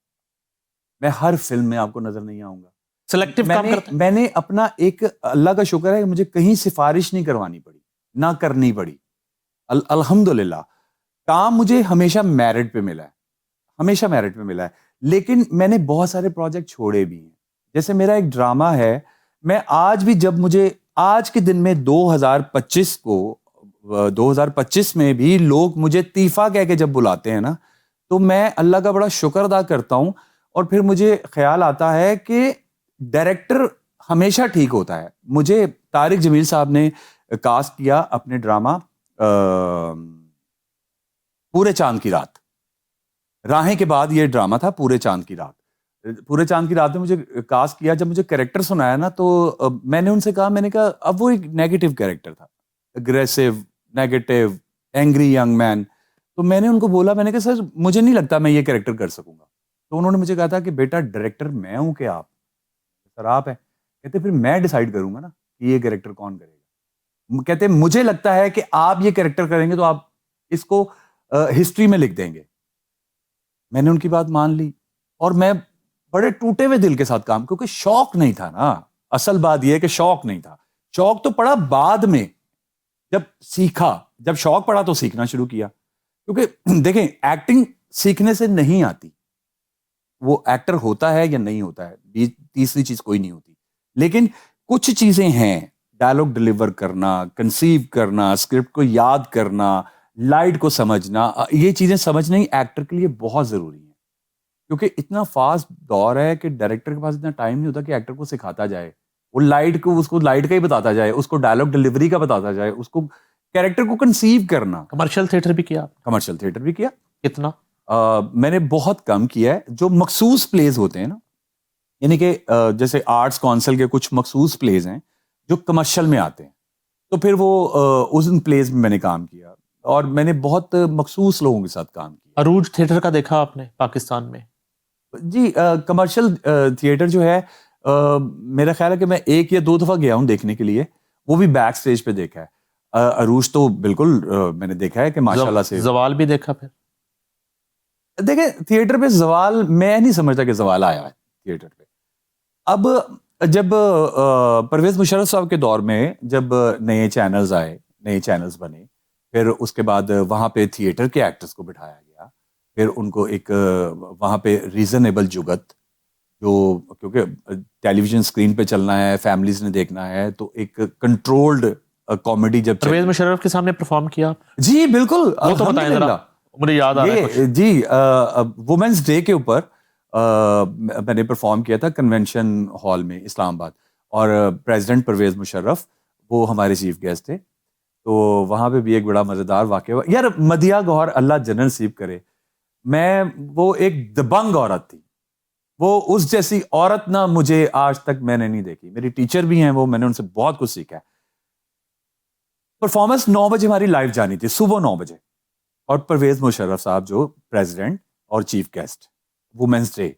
मैं हर फिल्म में आपको नजर नहीं आऊंगा। सिलेक्टिव काम करता है। मैंने अपना एक अल्लाह का शुक्र है कि मुझे कहीं सिफारिश नहीं करवानी पड़ी, ना करनी पड़ी। अल्हम्दुलिल्लाह काम मुझे हमेशा मेरिट पे मिला है, हमेशा मेरिट पे मिला है। लेकिन मैंने बहुत सारे प्रोजेक्ट छोड़े भी हैं। जैसे मेरा एक ड्रामा है, मैं आज भी जब मुझे आज के दिन में 2025 में भी लोग मुझे तीफा कह के जब बुलाते हैं ना, तो मैं अल्लाह का बड़ा शुक्र अदा करता हूं। और फिर मुझे ख्याल आता है कि डायरेक्टर हमेशा ठीक होता है। मुझे तारिक जमील साहब ने कास्ट किया अपने ड्रामा पूरे चांद की रात, राहें के बाद ये ड्रामा था पूरे चांद की रात। पूरे चांद की रात में मुझे कास्ट किया। जब मुझे कैरेक्टर सुनाया ना तो मैंने उनसे कहा, मैंने कहा अब वो एक नेगेटिव कैरेक्टर था, aggressive negative angry young man. तो मैंने उनको बोला, मैंने कहा सर मुझे नहीं लगता मैं ये कैरेक्टर कर सकूंगा। तो उन्होंने मुझे कहा था कि बेटा डायरेक्टर मैं हूं कि आप? सर आप है। कहते फिर मैं डिसाइड करूंगा ना कि ये कैरेक्टर कौन करेगा। कहते मुझे लगता है कि आप ये कैरेक्टर करेंगे तो आप इसको हिस्ट्री में लिख देंगे। मैंने उनकी बात मान ली और मैं बड़े टूटे हुए दिल के साथ काम, क्योंकि शौक नहीं था ना। असल बात यह है कि शौक नहीं था, शौक तो पड़ा बाद में जब सीखा। जब शौक पड़ा तो सीखना शुरू किया। क्योंकि देखें एक्टिंग सीखने से नहीं आती, वो एक्टर होता है या नहीं होता है, तीसरी चीज कोई नहीं होती। लेकिन कुछ चीजें हैं, डायलॉग डिलीवर करना, कंसीव करना, स्क्रिप्ट को याद करना, लाइट को समझना, ये चीजें समझना ही एक्टर के लिए बहुत जरूरी है। क्योंकि इतना फास्ट दौर है कि डायरेक्टर के पास इतना टाइम नहीं होता कि एक्टर को सिखाता जाए, वो लाइट को उसको लाइट का ही बताता जाए, उसको डायलॉग डिलीवरी का बताता जाए, उसको कैरेक्टर को कंसीव करना। कमर्शियल थिएटर भी किया? कमर्शियल थिएटर भी किया। कितना? मैंने बहुत कम किया है। जो मखसूस प्लेज होते हैं ना, यानी कि जैसे आर्ट्स काउंसिल के कुछ मखसूस प्लेज हैं जो कमर्शियल में आते हैं, तो फिर वो उस प्लेज में मैंने काम किया और मैंने बहुत मखसूस लोगों के साथ काम किया। अरूज थिएटर का देखा आपने पाकिस्तान में? जी कमर्शियल थिएटर जो है मेरा ख्याल है कि मैं 1 या 2 दफा गया हूं देखने के लिए, वो भी बैक स्टेज पे देखा है। अरूज तो बिल्कुल मैंने देखा है कि माशाल्लाह से। जवाल भी देखा फिर? देखिए थिएटर पे जवाल, मैं नहीं समझता कि जवाल आया है थिएटर पे। अब जब परवेज मुशर्रफ साहब के दौर में जब नए चैनल्स आए, नए चैनल्स बने, फिर उसके बाद वहाँ पे थिएटर के एक्टर्स को बिठाया गया, फिर उनको एक वहाँ पे रीजनेबल जुगत, जो क्योंकि टेलीविजन स्क्रीन पे चलना है, फैमिलीज ने देखना है, तो एक कंट्रोल्ड कॉमेडी जब परवेज मुशर्रफ के सामने परफॉर्म किया आप? जी बिल्कुल, वो तो बताएं जरा, मुझे याद आ रहा है कुछ। ये जी वुमेन्स डे के ऊपर मैंने परफॉर्म किया था कन्वेंशन हॉल में इस्लामाबाद, और प्रेसिडेंट परवेज मुशर्रफ वो हमारे चीफ गेस्ट थे। तो वहां पे भी एक बड़ा मजेदार वाकया हुआ यार। मदिया गौहर अल्लाह जन्नत नसीब करे, वो एक दबंग औरत थी। वो उस जैसी औरत ना मुझे आज तक मैंने नहीं देखी। मेरी टीचर भी हैं वो, मैंने उनसे बहुत कुछ सीखा है। परफॉर्मेंस 9 बजे हमारी लाइव जानी थी, सुबह 9 बजे, और परवेज मुशर्रफ साहब जो प्रेसिडेंट और चीफ गेस्ट, वुमेन्स डे।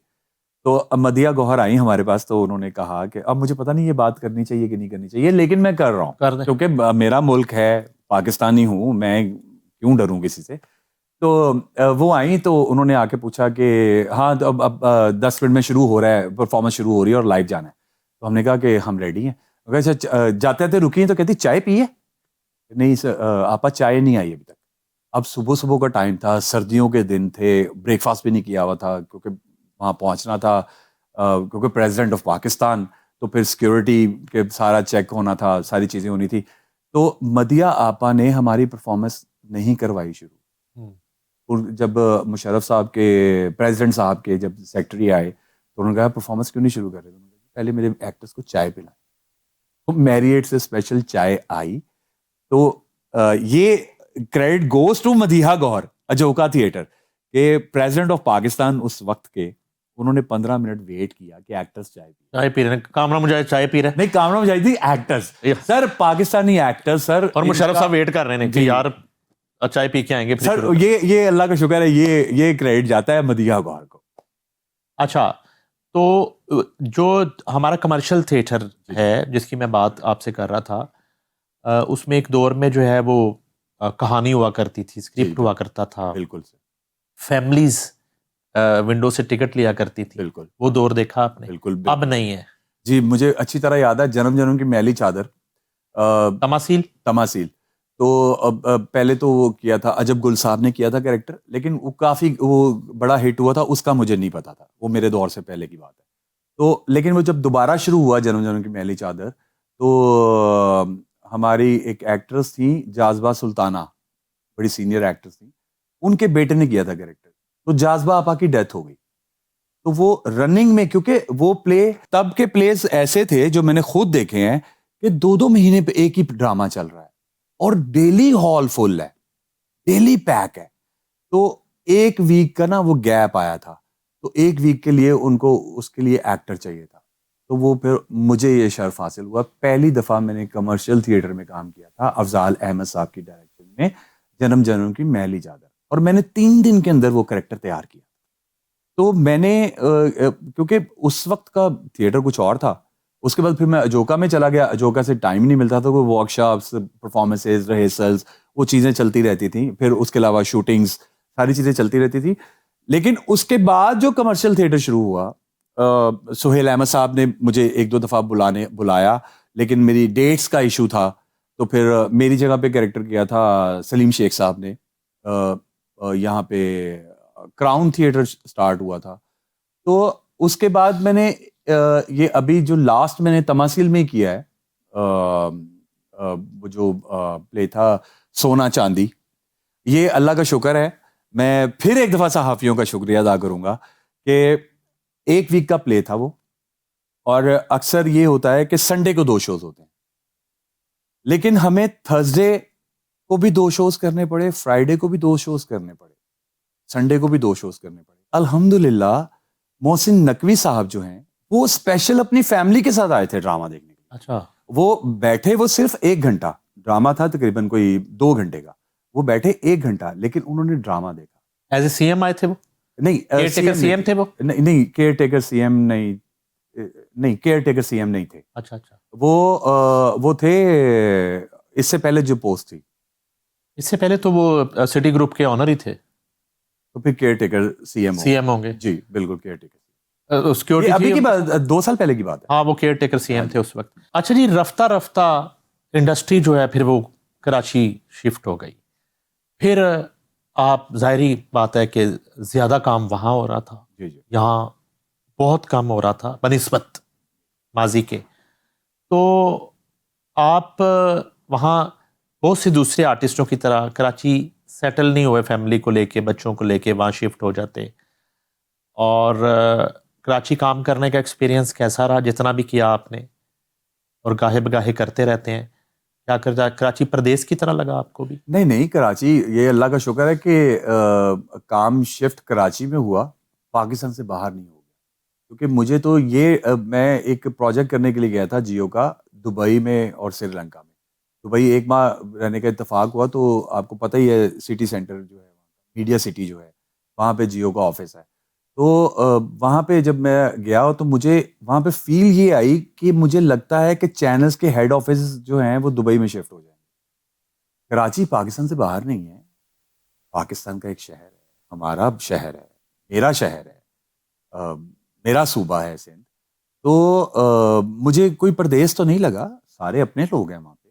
तो मदिया गौहर आई हमारे पास, तो उन्होंने कहा कि अब मुझे पता नहीं ये बात करनी चाहिए कि नहीं करनी चाहिए, लेकिन मैं कर रहा हूँ क्योंकि मेरा मुल्क है, पाकिस्तानी हूँ मैं, क्यों डरूं किसी से। तो वो आई तो उन्होंने आके पूछा कि हाँ तो अब 10 मिनट में शुरू हो रहा है, परफॉर्मेंस शुरू हो रही है और लाइव जाना है। तो हमने कहा कि हम रेडी हैं। अच्छा जाते जाते रुकी तो कहती चाय पी है? नहीं सर, आपा चाय नहीं आई अभी तक। अब सुबह सुबह का टाइम था, सर्दियों के दिन थे, ब्रेकफास्ट भी नहीं किया हुआ था क्योंकि वहाँ पहुँचना था, क्योंकि प्रेसिडेंट ऑफ पाकिस्तान, तो फिर सिक्योरिटी के सारा चेक होना था, सारी चीज़ें होनी थी। तो मदिया आपा ने हमारी परफॉर्मेंस नहीं करवाई शुरू। और जब मुशर्रफ साहब के, प्रेसिडेंट साहब के जब सेक्रेटरी आए तो उन्होंने कहा परफॉर्मेंस क्यों नहीं शुरू कर रहे? पहले मेरे एक्टर्स को चाय पिलाएं। तो मैरिएट से स्पेशल चाय आई। तो ये credit goes to Madiha Gauhar, Ajoka theatre के प्रेसिडेंट ऑफ पाकिस्तान उस वक्त के। उन्होंने 15 मिनट वेट किया कि एक्टर्स चाय पी रहे हैं, कामरा मुजाहिद चाय पी रहे हैं। नहीं, कामरा मुजाहिद थी actors sir, Pakistani actors sir, और मुशर्रफ साहब वेट कर रहे हैं कि यार चाय पी के आएंगे सर। ये अल्लाह का शुक्र है, ये क्रेडिट जाता है मदीहा गौहर को। अच्छा, तो जो हमारा कमर्शियल थिएटर है जिसकी मैं बात आपसे कर रहा था, उसमें एक दौर में जो है वो कहानी हुआ करती थी, स्क्रिप्ट हुआ करता था, बिल्कुल सर। फैमिलीज विंडो से टिकट लिया करती थी, बिल्कुल वो दौर देखा आपने? बिल्कुल अब नहीं है जी, मुझे अच्छी तरह याद है जन्म जन्म की मैली चादर, तमासील। तो अब पहले तो वो किया था अजब गुल साहब ने किया था कैरेक्टर, लेकिन वो काफी बड़ा हिट हुआ था, उसका मुझे नहीं पता था, वो मेरे दौर से पहले की बात है। तो लेकिन वो जब दोबारा शुरू हुआ जन्म जन्म की मैली चादर, तो हमारी एक एक्ट्रेस थी जाज़बा सुल्ताना, बड़ी सीनियर एक्ट्रेस थी, उनके बेटे ने किया था कैरेक्टर। तो जाज़बा आपा की डेथ हो गई। तो वो रनिंग में, क्योंकि वो प्ले, तब के प्लेस ऐसे थे जो मैंने खुद देखे हैं कि 2-2 महीने पे एक ही ड्रामा चल रहा है और डेली हॉल फुल है, डेली पैक है। तो एक वीक का ना वो गैप आया था, तो एक वीक के लिए उनको उसके लिए एक्टर चाहिए था। तो वो फिर मुझे ये शर्फ हासिल हुआ, पहली दफा मैंने कमर्शियल थिएटर में काम किया था अफजाल अहमद साहब की डायरेक्शन में, जन्म जन्म की मैली चादर, और मैंने 3 दिन के अंदर वो कैरेक्टर तैयार किया। तो मैंने क्योंकि उस वक्त का थिएटर कुछ और था, उसके बाद फिर मैं अजोका में चला गया। अजोका से टाइम नहीं मिलता था, कोई वर्कशॉप्स, परफॉर्मेंसेज, रिहर्सल्स, वो चीज़ें चलती रहती थी। फिर उसके अलावा शूटिंग्स, सारी चीज़ें चलती रहती थी। लेकिन उसके बाद जो कमर्शियल थिएटर शुरू हुआ, सुहेल अहमद साहब ने मुझे 1-2 दफ़ा बुलाया, लेकिन मेरी डेट्स का इशू था। तो फिर मेरी जगह पे कैरेक्टर किया था सलीम शेख साहब ने। यहाँ पे क्राउन थिएटर स्टार्ट हुआ था। तो उसके बाद मैंने ये अभी जो लास्ट मैंने तमासील में किया है, वो जो प्ले था सोना चांदी, ये अल्लाह का शुक्र है, मैं फिर एक दफा सहाफियों का शुक्रिया अदा करूंगा कि 1 वीक का प्ले था वो, और अक्सर ये होता है कि संडे को 2 शोज होते हैं, लेकिन हमें थर्सडे को भी 2 शोज करने पड़े, फ्राइडे को भी 2 शोज करने पड़े, संडे को भी 2 शोज करने पड़े। अल्हम्दुलिल्लाह मोहसिन नकवी साहब जो हैं, वो स्पेशल अपनी फैमिली के साथ आए थे ड्रामा देखने के लिए। अच्छा, वो बैठे, वो सिर्फ 1 घंटा ड्रामा था, तकरीबन कोई 2 घंटे का, वो बैठे 1 घंटा, लेकिन उन्होंने ड्रामा देखा। एज ए सीएम आए थे वो? नहीं, केयरटेकर सीएम थे वो? नहीं, केयरटेकर सीएम नहीं, नहीं केयरटेकर सीएम नहीं थे। अच्छा अच्छा, वो थे इससे पहले जो पोस्ट थी। इससे पहले तो वो सिटी ग्रुप के ऑनर ही थे। तो फिर केयर टेकर सीएम होंगे। जी बिल्कुल, केयर टेकर। सिक्योरिटी अभी की बात 2 साल पहले की बात है। हाँ, वो केयर टेकर सीएम थे उस वक्त। अच्छा जी, रफ्ता रफ्ता इंडस्ट्री जो है फिर वो कराची शिफ्ट हो गई। फिर आप, जाहिर बात है कि ज्यादा काम वहां हो रहा था, जी जी। यहाँ बहुत कम हो रहा था बनिस्बत माजी के। तो आप वहाँ बहुत से दूसरे आर्टिस्टों की तरह कराची सेटल नहीं हुए, फैमिली को लेके, बच्चों को लेके वहाँ शिफ्ट हो जाते। और कराची काम करने का एक्सपीरियंस कैसा रहा, जितना भी किया आपने, और गाहे बगाहे करते रहते हैं, क्या कर कराची प्रदेश की तरह लगा आपको भी? नहीं नहीं, कराची, ये अल्लाह का शुक्र है कि काम शिफ्ट कराची में हुआ, पाकिस्तान से बाहर नहीं हो गया। क्योंकि मुझे तो ये मैं एक प्रोजेक्ट करने के लिए गया था जियो का, दुबई में और श्रीलंका में। दुबई 1 माह रहने का इत्तेफाक हुआ। तो आपको पता ही है, सिटी सेंटर जो है, मीडिया सिटी जो है, वहाँ पे जियो का ऑफिस है। तो वहाँ पे जब मैं गया तो मुझे वहाँ पे फील ये आई कि मुझे लगता है कि चैनल्स के हेड ऑफिस जो हैं वो दुबई में शिफ्ट हो जाएंगे। कराची पाकिस्तान से बाहर नहीं है, पाकिस्तान का एक शहर है, हमारा शहर है, मेरा शहर है, अ, मेरा सूबा है सिंध। तो मुझे कोई परदेश तो नहीं लगा, सारे अपने लोग हैं वहाँ पे।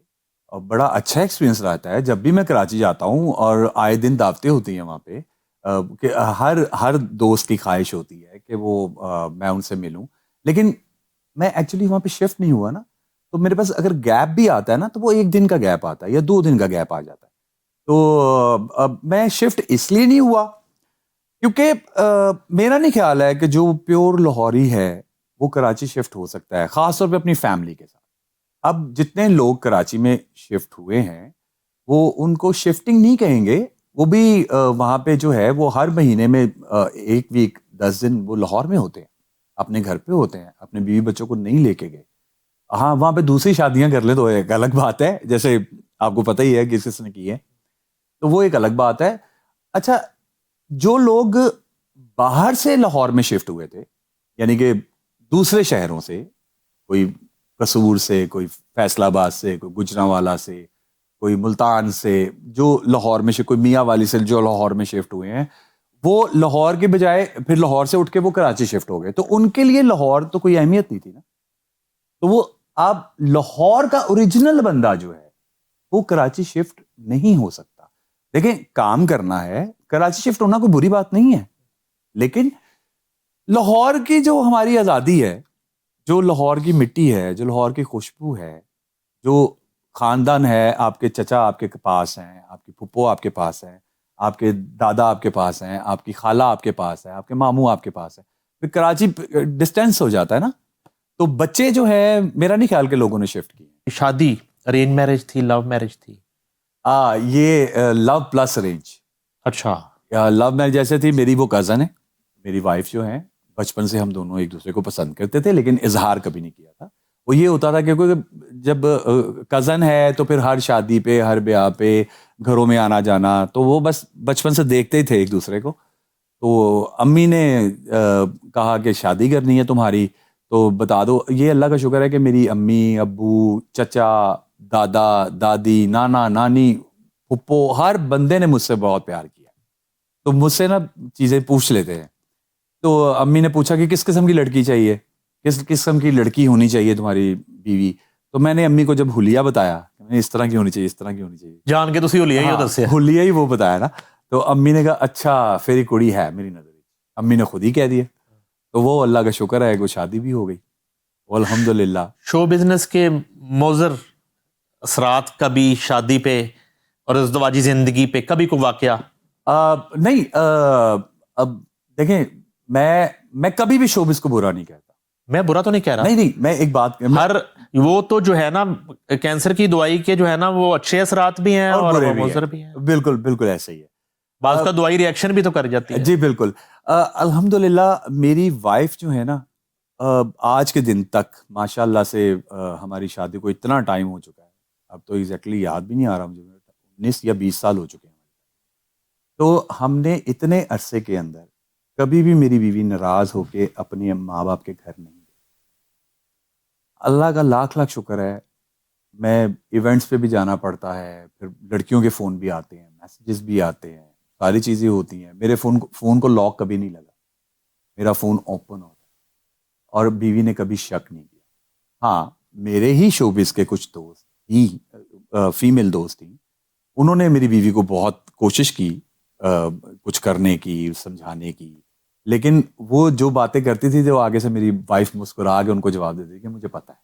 और बड़ा अच्छा एक्सपीरियंस रहता है जब भी मैं कराची जाता हूँ, और आए दिन दावतें होती हैं वहाँ पे। कि हर हर दोस्त की ख्वाहिश होती है कि वो मैं उनसे मिलूं। लेकिन मैं एक्चुअली वहाँ पे शिफ्ट नहीं हुआ ना, तो मेरे पास अगर गैप भी आता है ना, तो वो 1 दिन का गैप आता है या 2 दिन का गैप आ जाता है। तो अब मैं शिफ्ट इसलिए नहीं हुआ क्योंकि मेरा नहीं ख्याल है कि जो प्योर लाहौरी है वो कराची शिफ्ट हो सकता है, खासतौर पे अपनी फैमिली के साथ। अब जितने लोग कराची में शिफ्ट हुए हैं, वो उनको शिफ्टिंग नहीं कहेंगे। वो भी वहाँ पे जो है वो हर महीने में 1 वीक 10 दिन वो लाहौर में होते हैं, अपने घर पे होते हैं, अपने बीवी बच्चों को नहीं लेके गए। हाँ, वहाँ पे दूसरी शादियां कर ले तो एक अलग बात है, जैसे आपको पता ही है किस किसने की है, तो वो एक अलग बात है। अच्छा, जो लोग बाहर से लाहौर में शिफ्ट हुए थे, यानी कि दूसरे शहरों से, कोई कसूर से, कोई फैसलाबाद से, कोई गुजरांवाला से, कोई मुल्तान से, जो लाहौर में कोई मियाँ वाली से जो लाहौर में शिफ्ट हुए हैं, वो लाहौर के बजाय फिर लाहौर से उठ के वो कराची शिफ्ट हो गए। तो उनके लिए लाहौर तो कोई अहमियत नहीं थी ना। तो वो, अब लाहौर का ओरिजिनल बंदा जो है वो कराची शिफ्ट नहीं हो सकता। देखिए, काम करना है, कराची शिफ्ट होना कोई बुरी बात नहीं है, लेकिन लाहौर की जो हमारी आज़ादी है, जो लाहौर की मिट्टी है, जो लाहौर की खुशबू है, जो खानदान है, आपके चचा आपके पास हैं, आपकी फुप्पो आपके पास हैं, आपके दादा आपके पास हैं, आपकी खाला आपके पास है, आपके मामू आपके पास है, फिर कराची डिस्टेंस हो जाता है ना। तो बच्चे जो है, मेरा नहीं ख्याल के लोगों ने शिफ्ट किए। शादी अरेंज मैरिज थी, लव मैरिज थी? ये लव प्लस अरेंज। अच्छा। लव मैरिज जैसे थी, मेरी वो कज़न है, मेरी वाइफ जो है, बचपन से हम दोनों एक दूसरे को पसंद करते थे, लेकिन इजहार कभी नहीं किया था। वो ये होता था क्योंकि जब कज़न है तो फिर हर शादी पे, हर ब्याह पे, घरों में आना जाना, तो वो बस बचपन से देखते ही थे एक दूसरे को। तो अम्मी ने कहा कि शादी करनी है तुम्हारी तो बता दो। ये अल्लाह का शुक्र है कि मेरी अम्मी, अब्बू, चचा, दादा, दादी, नाना, नानी, फुप्पो, हर बंदे ने मुझसे बहुत प्यार किया। तो मुझसे ना चीज़ें पूछ लेते हैं। तो अम्मी ने पूछा कि किस किस्म की लड़की चाहिए, किस किस्म की लड़की होनी चाहिए तुम्हारी बीवी। तो मैंने अम्मी को जब हुलिया बताया, मैंने इस तरह की होनी चाहिए, इस तरह की होनी चाहिए, जान के तुसी हुलिया ही हाँ, दस्सिया। हुलिया ही वो बताया ना। तो अम्मी ने कहा अच्छा फेरी कुड़ी है मेरी नजर। अम्मी ने खुद ही कह दिया। तो वो अल्लाह का शुक्र है कि वो शादी भी हो गई, अल्हम्दुलिल्लाह। शो बिजनेस के मोजर असरात, कभी शादी पे और इज़्दवाजी जिंदगी पे कभी कोई वाकया? नहीं, अब देखें, मैं कभी भी शोबिस को बुरा नहीं कहता। मैं बुरा तो नहीं कह रहा। नहीं नहीं, मैं एक बात हर वो तो जो है ना, कैंसर की दवाई के जो है ना, वो अच्छे असरात भी हैं और बुरे वो भी मुज़र है। भी हैं। बिल्कुल बिल्कुल ऐसे ही है। बाज़ का दवाई रिएक्शन भी तो कर जाती है। जी बिल्कुल। अल्हम्दुलिल्लाह मेरी वाइफ जो है ना, आज के दिन तक माशाल्लाह से, हमारी शादी को इतना टाइम हो चुका है, अब तो एग्जैक्टली याद भी नहीं आ रहा मुझे, 19 या 20 साल हो चुके हैं। तो हमने इतने अरसे के अंदर कभी भी मेरी बीवी नाराज होके अपने माँ बाप के घर नहीं गई। अल्लाह का लाख लाख शुक्र है, मैं इवेंट्स पे भी जाना पड़ता है, फिर लड़कियों के फ़ोन भी आते हैं, मैसेजेस भी आते हैं, सारी चीज़ें होती हैं। मेरे फ़ोन को लॉक कभी नहीं लगा, मेरा फ़ोन ओपन होता है और बीवी ने कभी शक नहीं किया। हाँ, मेरे ही शोबिस के कुछ दोस्त ही फीमेल दोस्त थी, उन्होंने मेरी बीवी को बहुत कोशिश की कुछ करने की, समझाने की, लेकिन वो जो बातें करती थी, जो आगे से मेरी वाइफ मुस्कुरा के उनको जवाब देती थी कि मुझे पता है,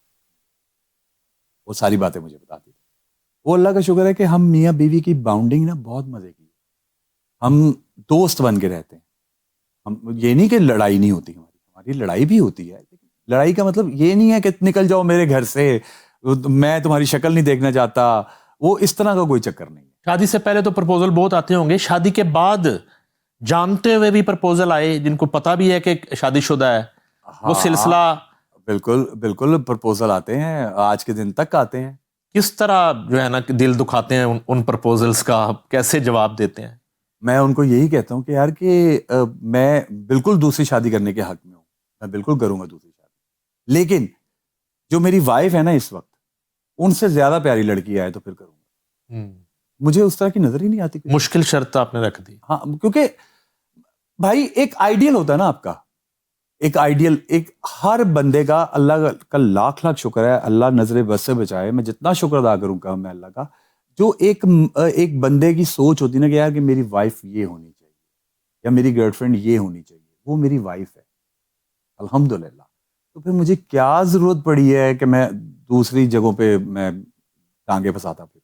वो सारी बातें मुझे बताती थी। वो अल्लाह का शुक्र है कि हम मियाँ बीवी की बाउंडिंग ना बहुत मजे की, हम दोस्त बन के रहते हैं। हम ये नहीं कि लड़ाई नहीं होती, हमारी लड़ाई भी होती है। लड़ाई का मतलब ये नहीं है कि निकल जाओ मेरे घर से, मैं तुम्हारी शक्ल नहीं देखना चाहता, वो इस तरह का कोई चक्कर नहीं है। शादी से पहले तो प्रपोजल बहुत आते होंगे, शादी के बाद जानते हुए भी प्रपोजल आए जिनको पता भी है कि शादीशुदा है? वो सिलसिला बिल्कुल बिल्कुल प्रपोजल आते हैं, आज के दिन तक आते हैं। किस तरह जो है ना दिल दुखाते हैं उन प्रपोजल्स का, आप कैसे जवाब देते हैं? मैं उनको यही कहता हूँ कि यार कि मैं बिल्कुल दूसरी शादी करने के हक में हूँ, मैं बिल्कुल करूंगा दूसरी शादी, लेकिन जो मेरी वाइफ है ना इस वक्त, उनसे ज्यादा प्यारी लड़की आए तो फिर करूंगा। मुझे उस तरह की नजर ही नहीं आती। मुश्किल शर्त आपने रख दी। हाँ, क्योंकि भाई एक आइडियल होता है ना आपका, एक आइडियल, एक हर बंदे का, अल्लाह का लाख लाख शुक्र है, अल्लाह नजरे बस से बचाए, मैं जितना शुक्र अदा करूंगा मैं अल्लाह का, जो एक बंदे की सोच होती है ना कि यार कि मेरी वाइफ ये होनी चाहिए या मेरी गर्लफ्रेंड ये होनी चाहिए, वो मेरी वाइफ है अल्हम्दुलिल्लाह। तो फिर मुझे क्या जरूरत पड़ी है कि मैं दूसरी जगहों पे मैं टांगे फंसाता फिरूं?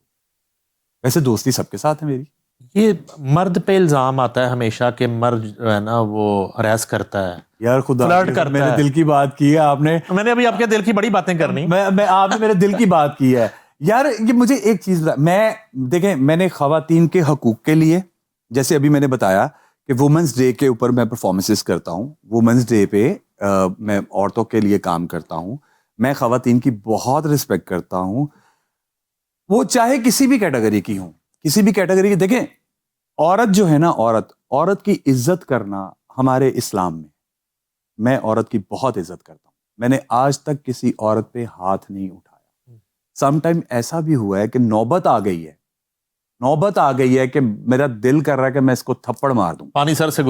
वैसे दोस्ती सबके साथ है मेरी। ये मर्द पे इल्जाम आता है हमेशा कि मर्द जो है ना वो हरास करता है, यार खुदा फ्लर्ट करता मेरे है। दिल की बात की है आपने। मैंने अभी आपके दिल की बड़ी बातें करनी। मैं आपने मेरे दिल की बात की है यार। ये मुझे एक चीज, मैं देखें, मैंने खवातीन के हकूक के लिए, जैसे अभी मैंने बताया कि वुमेन्स डे के ऊपर मैं परफॉर्मेंसेस करता हूँ, वुमेन्स डे पे मैं औरतों के लिए काम करता हूँ, मैं खवातीन की बहुत रिस्पेक्ट करता हूँ, वो चाहे किसी भी कैटेगरी की हूँ, किसी भी कैटेगरी की। देखें, औरत जो है ना, औरत की इज्जत करना हमारे इस्लाम में, मैं औरत की बहुत इज्जत करता हूँ, मैंने आज तक किसी औरत पे हाथ नहीं उठाया। समटाइम ऐसा भी हुआ है कि नौबत आ गई है कि मेरा दिल कर रहा है कि मैं इसको थप्पड़ मार दूं, पानी सर से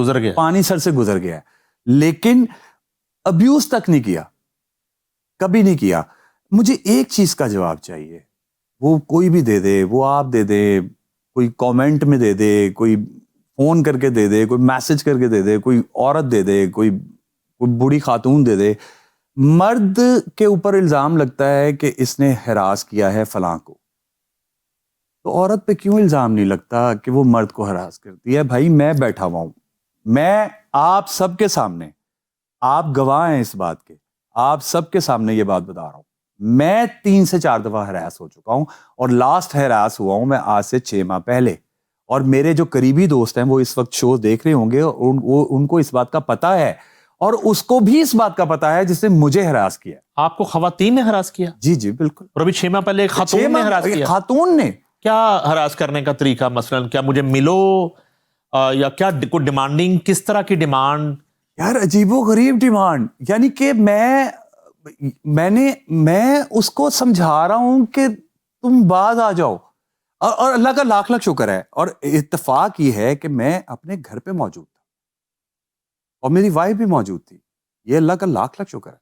गुजर गया है, लेकिन अब्यूज तक नहीं किया, कभी नहीं किया। मुझे एक चीज का जवाब चाहिए, वो कोई भी दे दे, वो आप दे दे, कोई कमेंट में दे दे, कोई फोन करके दे दे, कोई मैसेज करके दे दे, कोई औरत दे दे, कोई बूढ़ी खातून दे दे। मर्द के ऊपर इल्जाम लगता है कि इसने हरास किया है फलां को, तो औरत पे क्यों इल्जाम नहीं लगता कि वो मर्द को हरास करती है? भाई मैं बैठा हुआ हूं, मैं आप सबके सामने, आप गवाह हैं इस बात के, आप सबके सामने ये बात बता रहा हूं, मैं 3 से 4 दफा हरास हो चुका हूं, और लास्ट हरास हुआ हूं मैं आज से 6 माह पहले। और मेरे जो करीबी दोस्त हैं वो इस वक्त शो देख रहे होंगे, और उनको इस बात का पता है, और उसको भी इस बात का पता है जिसने मुझे हरास किया। आपको खवातीन ने हरास किया? जी जी बिल्कुल। और अभी 6 माह पहले एक खातून ने हरास किया। खातून ने क्या हरास करने का तरीका, मसलन क्या मुझे मिलो, या क्या कोई डिमांडिंग, किस तरह की डिमांड? यार अजीबो गरीब डिमांड, यानी कि मैं उसको समझा रहा हूं कि तुम बाद आ जाओ, और अल्लाह का लाख लाख शुक्र है, और इत्तेफाक ये है कि मैं अपने घर पे मौजूद था और मेरी वाइफ भी मौजूद थी, ये अल्लाह का लाख लाख शुक्र है,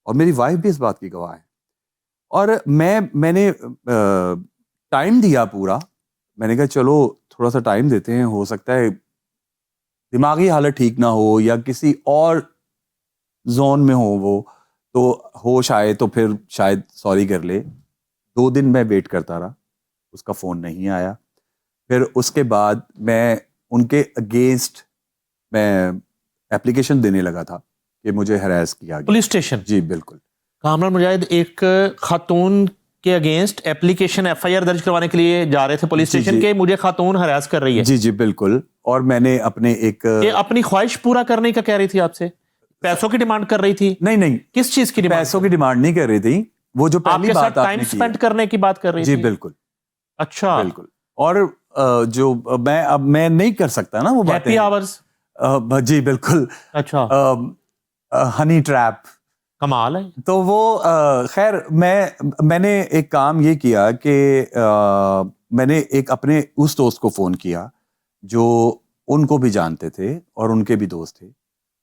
और मेरी वाइफ भी इस बात की गवाह है। और मैंने टाइम दिया पूरा, मैंने कहा चलो थोड़ा सा टाइम देते हैं, हो सकता है दिमागी हालत ठीक ना हो या किसी और जोन में हो वो, तो होश आए तो फिर शायद सॉरी कर ले। 2 दिन मैं वेट करता रहा, उसका फोन नहीं आया। फिर उसके बाद मैं उनके अगेंस्ट मैं एप्लीकेशन देने लगा था कि मुझे हरास किया गया। Police station? जी बिल्कुल। कामरान मुजाहिद एक खातून के अगेंस्ट एप्लीकेशन, एफआईआर दर्ज करवाने के लिए जा रहे थे पुलिस स्टेशन के, मुझे खातून हरास कर रही है। जी जी बिल्कुल। और मैंने अपने ये अपनी ख्वाहिश पूरा करने का कह रही थी आपसे? पैसों की डिमांड कर रही थी? नहीं, किस चीज की डिमांड? पैसों की डिमांड नहीं कर रही थी, वो जो पहली आपके बात साथ टाइम स्पेंड करने की बात कर रही थी? जी बिल्कुल। अच्छा, बिल्कुल। और जो मैं नहीं कर सकता ना वो बातें, हैप्पी आवर्स? जी बिल्कुल। अच्छा, हनी ट्रैप, कमाल है। तो वो खैर मैंने एक काम ये किया कि मैंने एक अपने उस दोस्त को फोन किया जो उनको भी जानते थे और उनके भी दोस्त थे।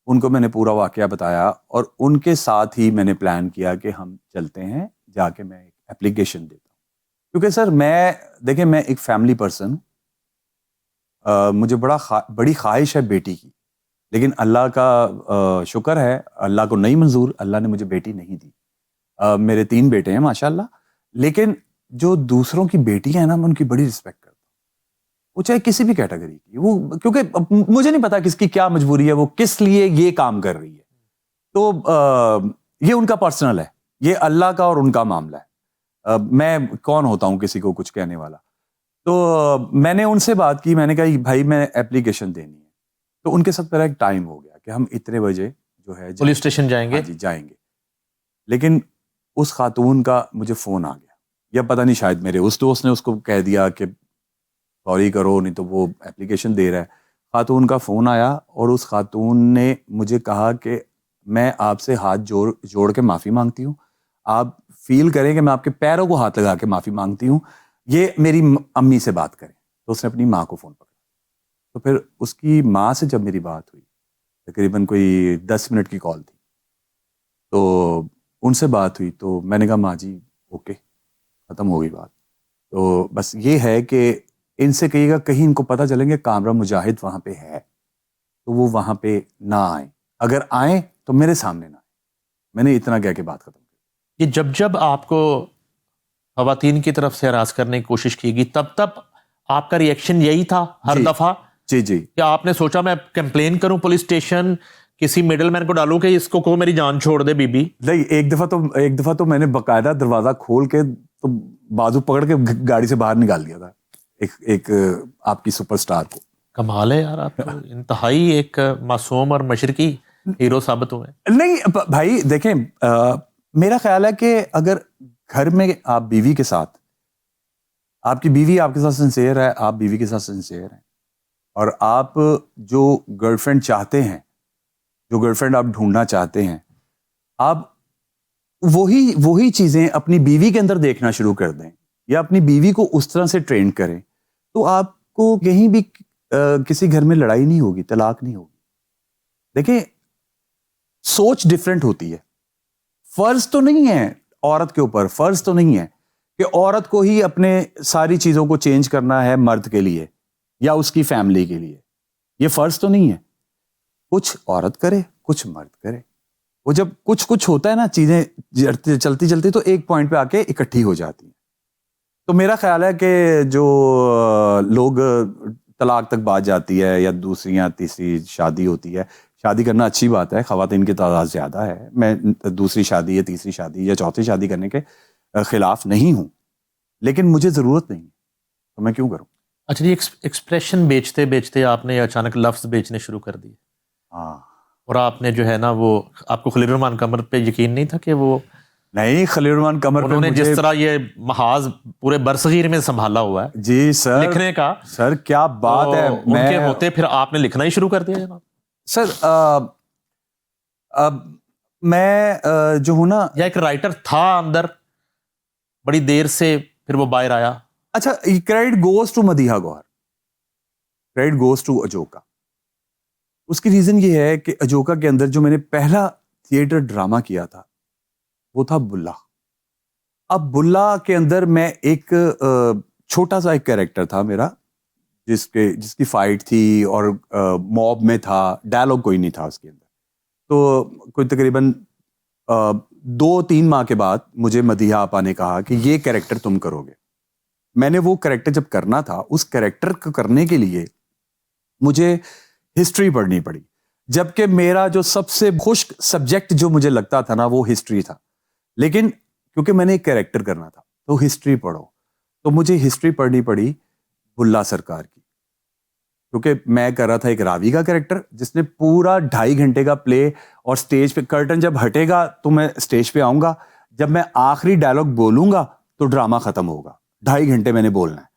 उनको मैंने पूरा वाकया बताया और उनके साथ ही मैंने प्लान किया कि हम चलते हैं, जाके मैं एक एप्लीकेशन देता हूँ। क्योंकि सर देखिए मैं एक फैमिली पर्सन हूँ। मुझे बड़ी ख्वाहिश है बेटी की, लेकिन अल्लाह का शुक्र है, अल्लाह को नहीं मंजूर, अल्लाह ने मुझे बेटी नहीं दी। मेरे 3 बेटे हैं माशाल्लाह, लेकिन जो दूसरों की बेटियां हैं ना, मैं उनकी बड़ी रिस्पेक्ट करता हूँ, वो चाहे किसी भी कैटेगरी की वो, क्योंकि मुझे नहीं पता किसकी क्या मजबूरी है, वो किस लिए ये काम कर रही है। तो ये उनका पर्सनल है, ये अल्लाह का और उनका मामला है। मैं कौन होता हूँ किसी को कुछ कहने वाला। तो मैंने उनसे बात की, मैंने कहा भाई मैं एप्लीकेशन देनी है। तो उनके साथ मेरा एक टाइम हो गया कि हम इतने बजे जो है पुलिस स्टेशन जाएंगे। हाँ जी जाएंगे। लेकिन उस खातून का मुझे फोन आ गया, या पता नहीं शायद मेरे उस दोस्त ने उसको कह दिया कि सॉरी करो, नहीं तो वो एप्लीकेशन दे रहा है। खातून का फोन आया और उस खातून ने मुझे कहा कि मैं आपसे हाथ जोड़ के माफी मांगती हूँ, आप फील करें कि मैं आपके पैरों को हाथ लगा के माफी मांगती हूँ, ये मेरी अम्मी से बात करें। तो उसने अपनी माँ को फोन पकड़ा। तो फिर उसकी माँ से जब मेरी बात हुई, तकरीबन कोई 10 मिनट की कॉल थी, तो उनसे बात हुई। तो मैंने कहा माँ जी ओके, ख़त्म हो गई बात। तो बस ये है कि इनसे कहिएगा कहीं इनको पता चलेंगे कामरा मुजाहिद वहाँ पे है, तो वो वहाँ पे ना आए, अगर आए तो मेरे सामने ना आए। मैंने इतना कह के बात खत्म की। ये जब आपको खवातीन की तरफ से हरास करने की कोशिश की गई, तब आपका रिएक्शन यही था हर जी, दफा? जी जी। क्या आपने सोचा मैं कंप्लेन करूं पुलिस स्टेशन, किसी मिडलमैन को डालूं कि इसको कहो मेरी जान छोड़ दे बीबी? नहीं, एक दफा तो मैंने बकायदा दरवाजा खोल के तो बाजू पकड़ के गाड़ी से बाहर निकाल दिया था एक आपकी सुपरस्टार को। कमाल है यार, आप तो इंतहाई एक मासूम और मशरकी हीरो साबित हुए। नहीं भाई देखें, मेरा ख्याल है कि अगर घर में आप बीवी के साथ, आपकी बीवी आपके साथ सिंसियर है, आप बीवी के साथ सिंसियर हैं, और आप जो गर्लफ्रेंड चाहते हैं, जो गर्लफ्रेंड आप ढूंढना चाहते हैं, आप वही चीजें अपनी बीवी के अंदर देखना शुरू कर दें, या अपनी बीवी को उस तरह से ट्रेन करें, तो आपको कहीं भी किसी घर में लड़ाई नहीं होगी, तलाक नहीं होगी। देखिए सोच डिफरेंट होती है। फर्ज तो नहीं है औरत के ऊपर, फर्ज तो नहीं है कि औरत को ही अपने सारी चीजों को चेंज करना है मर्द के लिए या उसकी फैमिली के लिए, ये फर्ज तो नहीं है। कुछ औरत करे, कुछ मर्द करे। वो जब कुछ कुछ होता है ना, चीजें चलती चलती तो एक पॉइंट पे आके इकट्ठी हो जाती हैं। तो मेरा ख्याल है कि जो लोग तलाक तक बात जाती है या दूसरी या तीसरी शादी होती है, शादी करना अच्छी बात है, खवातीन की तादाद ज्यादा है, मैं दूसरी शादी या तीसरी शादी या चौथी शादी करने के खिलाफ नहीं हूं, लेकिन मुझे जरूरत नहीं, तो मैं क्यों करूं। अच्छा जी, एक्सप्रेशन बेचते बेचते आपने अचानक लफ्ज बेचने शुरू कर दिए। हाँ, और आपने जो है ना, वो आपको खलील रहमान कमर पे यकीन नहीं था कि वो नहीं, खलील रहमान कमर पे उन्होंने जिस तरह ये महाज पूरे बरसगीर में संभाला हुआ है जी सर, लिखने का, सर क्या बात तो है। उनके होते फिर आपने लिखना ही शुरू कर दिया जनाब? सर अब मैं जो हूं ना, या एक राइटर था अंदर बड़ी देर से, फिर वो बाहर आया? अच्छा, credit goes to Madiha Gauhar, credit goes to Ajoka. उसकी रीजन ये है कि अजोका के अंदर जो मैंने पहला थिएटर ड्रामा किया था वो था बुल्ला। अब बुल्ला के अंदर मैं एक छोटा सा एक कैरेक्टर था मेरा, जिसकी फाइट थी और मॉब में था, डायलॉग कोई नहीं था उसके अंदर। तो कोई तकरीबन 2-3 माह के बाद मुझे मदीहा आपा ने कहा कि ये कैरेक्टर तुम करोगे। मैंने वो कैरेक्टर जब करना था, उस कैरेक्टर को करने के लिए मुझे हिस्ट्री पढ़नी पड़ी, जबकि मेरा जो सबसे खुश्क सब्जेक्ट जो मुझे लगता था ना, वो हिस्ट्री था। लेकिन क्योंकि मैंने एक कैरेक्टर करना था तो हिस्ट्री पढ़ो, तो मुझे हिस्ट्री पढ़नी पड़ी बुल्ला सरकार की, क्योंकि मैं कर रहा था एक रावी का कैरेक्टर जिसने पूरा 2.5 घंटे का प्ले, और स्टेज पे कर्टन जब हटेगा तो मैं स्टेज पे आऊंगा, जब मैं आखिरी डायलॉग बोलूंगा तो ड्रामा खत्म होगा। 2.5 घंटे मैंने बोलना है,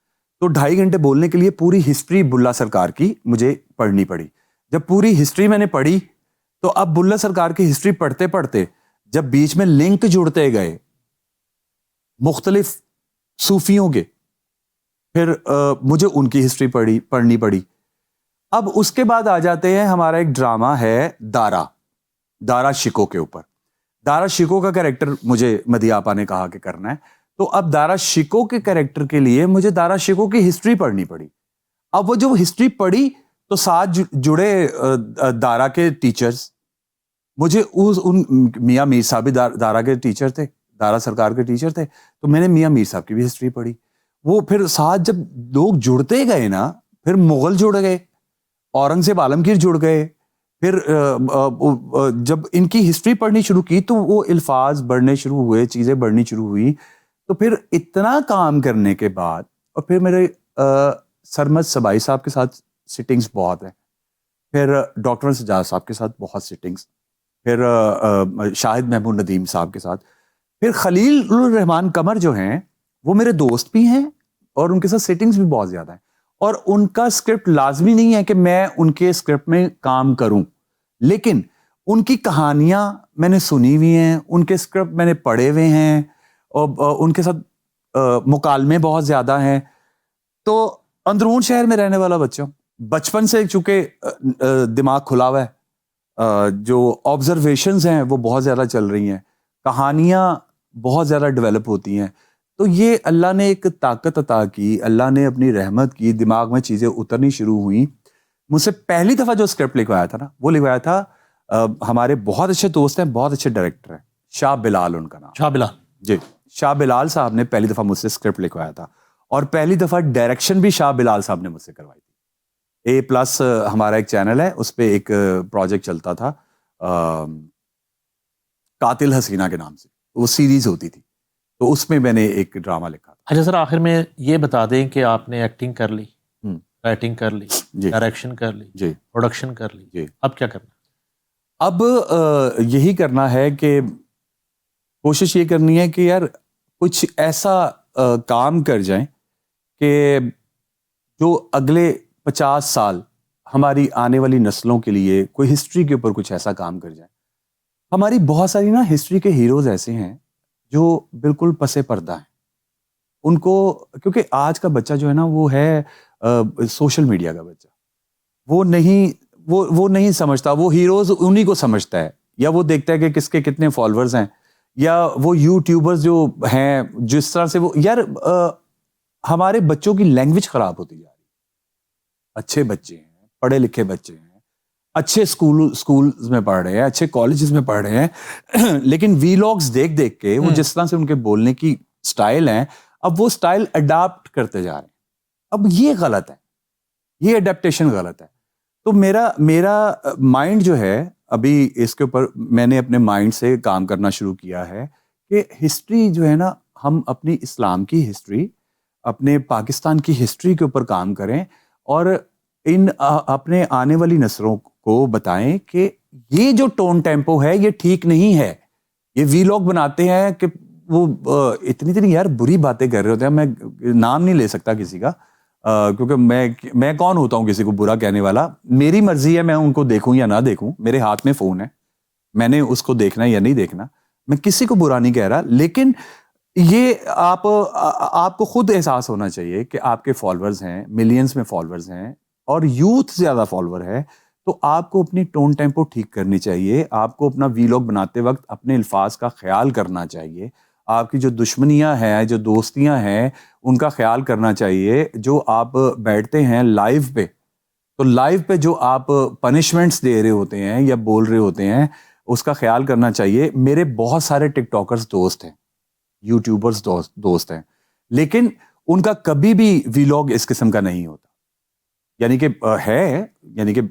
तो 2.5 घंटे बोलने के लिए पूरी हिस्ट्री बुल्ला सरकार की मुझे पढ़नी पड़ी। जब पूरी हिस्ट्री मैंने पढ़ी, तो अब बुल्ला सरकार की हिस्ट्री पढ़ते पढ़ते जब बीच में लिंक जुड़ते गए मुख्तलिफ सूफियों के, फिर मुझे उनकी हिस्ट्री पढ़नी पड़ी। अब उसके बाद आ जाते हैं, हमारा एक ड्रामा है दारा शिको के ऊपर। दारा शिको का कैरेक्टर मुझे मदिया आपा ने कहा कि करना है, तो अब दारा शिको के कैरेक्टर के लिए मुझे दारा शिको की हिस्ट्री पढ़नी पड़ी। अब वो जो हिस्ट्री पढ़ी तो साथ जुड़े दारा के टीचर्स, मुझे उन मियाँ मीर साहब भी दारा के टीचर थे, दारा सरकार के टीचर थे, तो मैंने मियाँ मीर साहब की भी हिस्ट्री पढ़ी। वो फिर साथ जब लोग जुड़ते गए ना, फिर मुगल जुड़ गए, औरंगजेब आलमगीर जुड़ गए, फिर जब इनकी हिस्ट्री पढ़नी शुरू की तो वो अल्फाज बढ़ने शुरू हुए, चीज़ें बढ़नी शुरू हुई। तो फिर इतना काम करने के बाद, और फिर मेरे सरमद सबाई साहब के साथ सिटिंग्स बहुत हैं, फिर डॉक्टर सजाद साहब के साथ बहुत सिटिंग्स, फिर शाहिद महमूद नदीम साहब के साथ, फिर खलील रहमान कमर जो हैं वो मेरे दोस्त भी हैं और उनके साथ सिटिंग्स भी बहुत ज़्यादा हैं। और उनका स्क्रिप्ट लाजमी नहीं है कि मैं उनके स्क्रिप्ट में काम करूं, लेकिन उनकी कहानियां मैंने सुनी हुई हैं, उनके स्क्रिप्ट मैंने पढ़े हुए हैं, और उनके साथ मुकालमे बहुत ज़्यादा हैं। तो अंदरून शहर में रहने वाला बच्चा, बचपन से चूंकि दिमाग खुला हुआ है, जो ऑब्जर्वेशंस हैं वो बहुत ज़्यादा चल रही हैं, कहानियाँ बहुत ज़्यादा डेवलप होती हैं, तो ये अल्लाह ने एक ताकत अता की, अल्लाह ने अपनी रहमत की, दिमाग में चीज़ें उतरनी शुरू हुई। मुझसे पहली दफ़ा जो स्क्रिप्ट लिखवाया था ना, वो लिखवाया था हमारे बहुत अच्छे दोस्त हैं, बहुत अच्छे डायरेक्टर हैं, शाह बिलाल उनका नाम। शाह बिलाल जी, शाह बिलाल साहब ने पहली दफ़ा मुझसे स्क्रिप्ट लिखवाया था, और पहली दफ़ा डायरेक्शन भी शाह बिलाल साहब ने मुझसे करवाई थी। A+ हमारा एक चैनल है, उस पर एक प्रोजेक्ट चलता था कातिल हसीना के नाम से, वो सीरीज होती थी, तो उसमें मैंने एक ड्रामा लिखा था। अच्छा सर, आखिर में ये बता दें कि आपने एक्टिंग कर ली, राइटिंग कर ली, डायरेक्शन कर ली, जी, प्रोडक्शन कर ली, जी, अब क्या करना? अब यही करना है कि कोशिश ये करनी है कि यार कुछ ऐसा काम कर जाएं कि जो अगले 50 साल हमारी आने वाली नस्लों के लिए कोई हिस्ट्री के ऊपर कुछ ऐसा काम कर जाए। हमारी बहुत सारी ना हिस्ट्री के हीरोज ऐसे हैं जो बिल्कुल पसे पर्दा हैं, उनको, क्योंकि आज का बच्चा जो है ना वो है सोशल मीडिया का बच्चा, वो नहीं समझता, वो हीरोज उन्हीं को समझता है, या वो देखता है कि किसके कितने फॉलोअर्स हैं, या वो यूट्यूबर्स जो हैं जिस तरह से वो, यार हमारे बच्चों की लैंग्वेज खराब होती जा रही है। अच्छे बच्चे हैं, पढ़े लिखे बच्चे हैं, अच्छे स्कूल्स में पढ़ रहे हैं, अच्छे कॉलेजेस में पढ़ रहे हैं, लेकिन वीलॉग्स देख देख के वो जिस तरह से उनके बोलने की स्टाइल है, अब वो स्टाइल अडाप्ट करते जा रहे हैं। अब ये गलत है, ये अडेप्टेशन गलत है। तो मेरा माइंड जो है, अभी इसके ऊपर मैंने अपने माइंड से काम करना शुरू किया है कि हिस्ट्री जो है ना, हम अपनी इस्लाम की हिस्ट्री, अपने पाकिस्तान की हिस्ट्री के ऊपर काम करें, और इन अपने आने वाली नस्लों को बताएं कि ये जो टोन टेम्पो है ये ठीक नहीं है। ये वीलॉग बनाते हैं कि वो इतनी यार बुरी बातें कर रहे होते हैं, मैं नाम नहीं ले सकता किसी का, क्योंकि मैं कौन होता हूँ किसी को बुरा कहने वाला। मेरी मर्जी है, मैं उनको देखूं या ना देखूं, मेरे हाथ में फोन है, मैंने उसको देखना या नहीं देखना, मैं किसी को बुरा नहीं कह रहा। लेकिन ये आपको खुद एहसास होना चाहिए कि आपके फॉलोअर्स हैं, मिलियंस में फॉलोअर्स हैं, और यूथ ज्यादा फॉलोअर है, तो आपको अपनी टोन टेम्पो ठीक करनी चाहिए, आपको अपना वीलॉग बनाते वक्त अपने अल्फाज का ख्याल करना चाहिए, आपकी जो दुश्मनियां हैं, जो दोस्तियां हैं, उनका ख्याल करना चाहिए। जो आप बैठते हैं लाइव पे, तो लाइव पे जो आप पनिशमेंट्स दे रहे होते हैं या बोल रहे होते हैं, उसका ख्याल करना चाहिए। मेरे बहुत सारे टिकटॉकर्स दोस्त हैं, यूट्यूबर्स दोस्त हैं, लेकिन उनका कभी भी वीलॉग इस किस्म का नहीं होता। यानी कि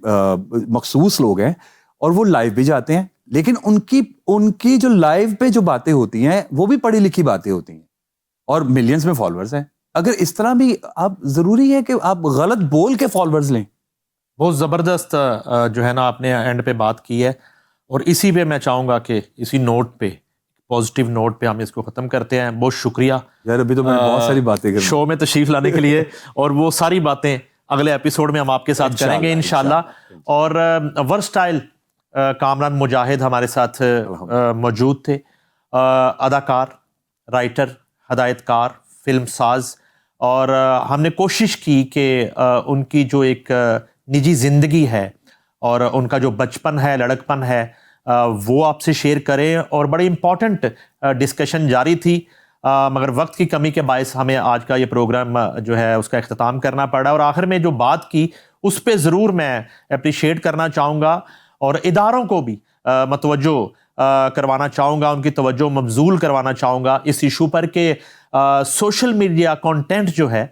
मखसूस लोग हैं और वो लाइव भी जाते हैं, लेकिन उनकी जो लाइव पे जो बातें होती हैं वो भी पढ़ी लिखी बातें होती हैं, और मिलियंस में फॉलोअर्स हैं। अगर इस तरह भी आप, जरूरी है कि आप गलत बोल के फॉलोअर्स लें। बहुत ज़बरदस्त जो है ना आपने एंड पे बात की है, और इसी पे मैं चाहूँगा कि इसी नोट पे, पॉजिटिव नोट पे हम इसको ख़त्म करते हैं। बहुत शुक्रिया यार, अभी तो मैंने बहुत सारी बातें करी शो में तशरीफ लाने के लिए, और वो सारी बातें अगले एपिसोड में हम आपके साथ करेंगे इंशाल्लाह। और वर्सटाइल कामरान मुजाहिद हमारे साथ मौजूद थे, अदाकार, राइटर, हदायतकार, फिल्म साज, और हमने कोशिश की कि उनकी जो एक निजी ज़िंदगी है और उनका जो बचपन है, लड़कपन है, वो आपसे शेयर करें। और बड़ी इम्पॉर्टेंट डिस्कशन जारी थी, मगर वक्त की कमी के बायस हमें आज का ये प्रोग्राम जो है उसका इख्तिताम करना पड़ा। और आखिर में जो बात की उस पर ज़रूर मैं अप्रिशिएट करना चाहूँगा और इदारों को भी मतवज्जो करवाना चाहूँगा, उनकी तवज्जो मबजूल करवाना चाहूँगा इस इशू पर कि सोशल मीडिया कंटेंट जो है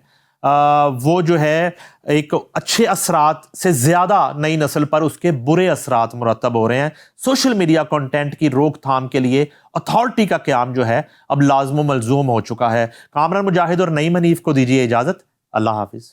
वो जो है एक अच्छे असरात से ज़्यादा नई नस्ल पर उसके बुरे असरात मुरतब हो रहे हैं। सोशल मीडिया कंटेंट की रोकथाम के लिए अथॉरिटी का क़याम जो है अब लाज़िम मलज़ूम हो चुका है। कामरान मुजाहिद और नईम हनीफ को दीजिए इजाज़त। अल्लाह हाफिज़।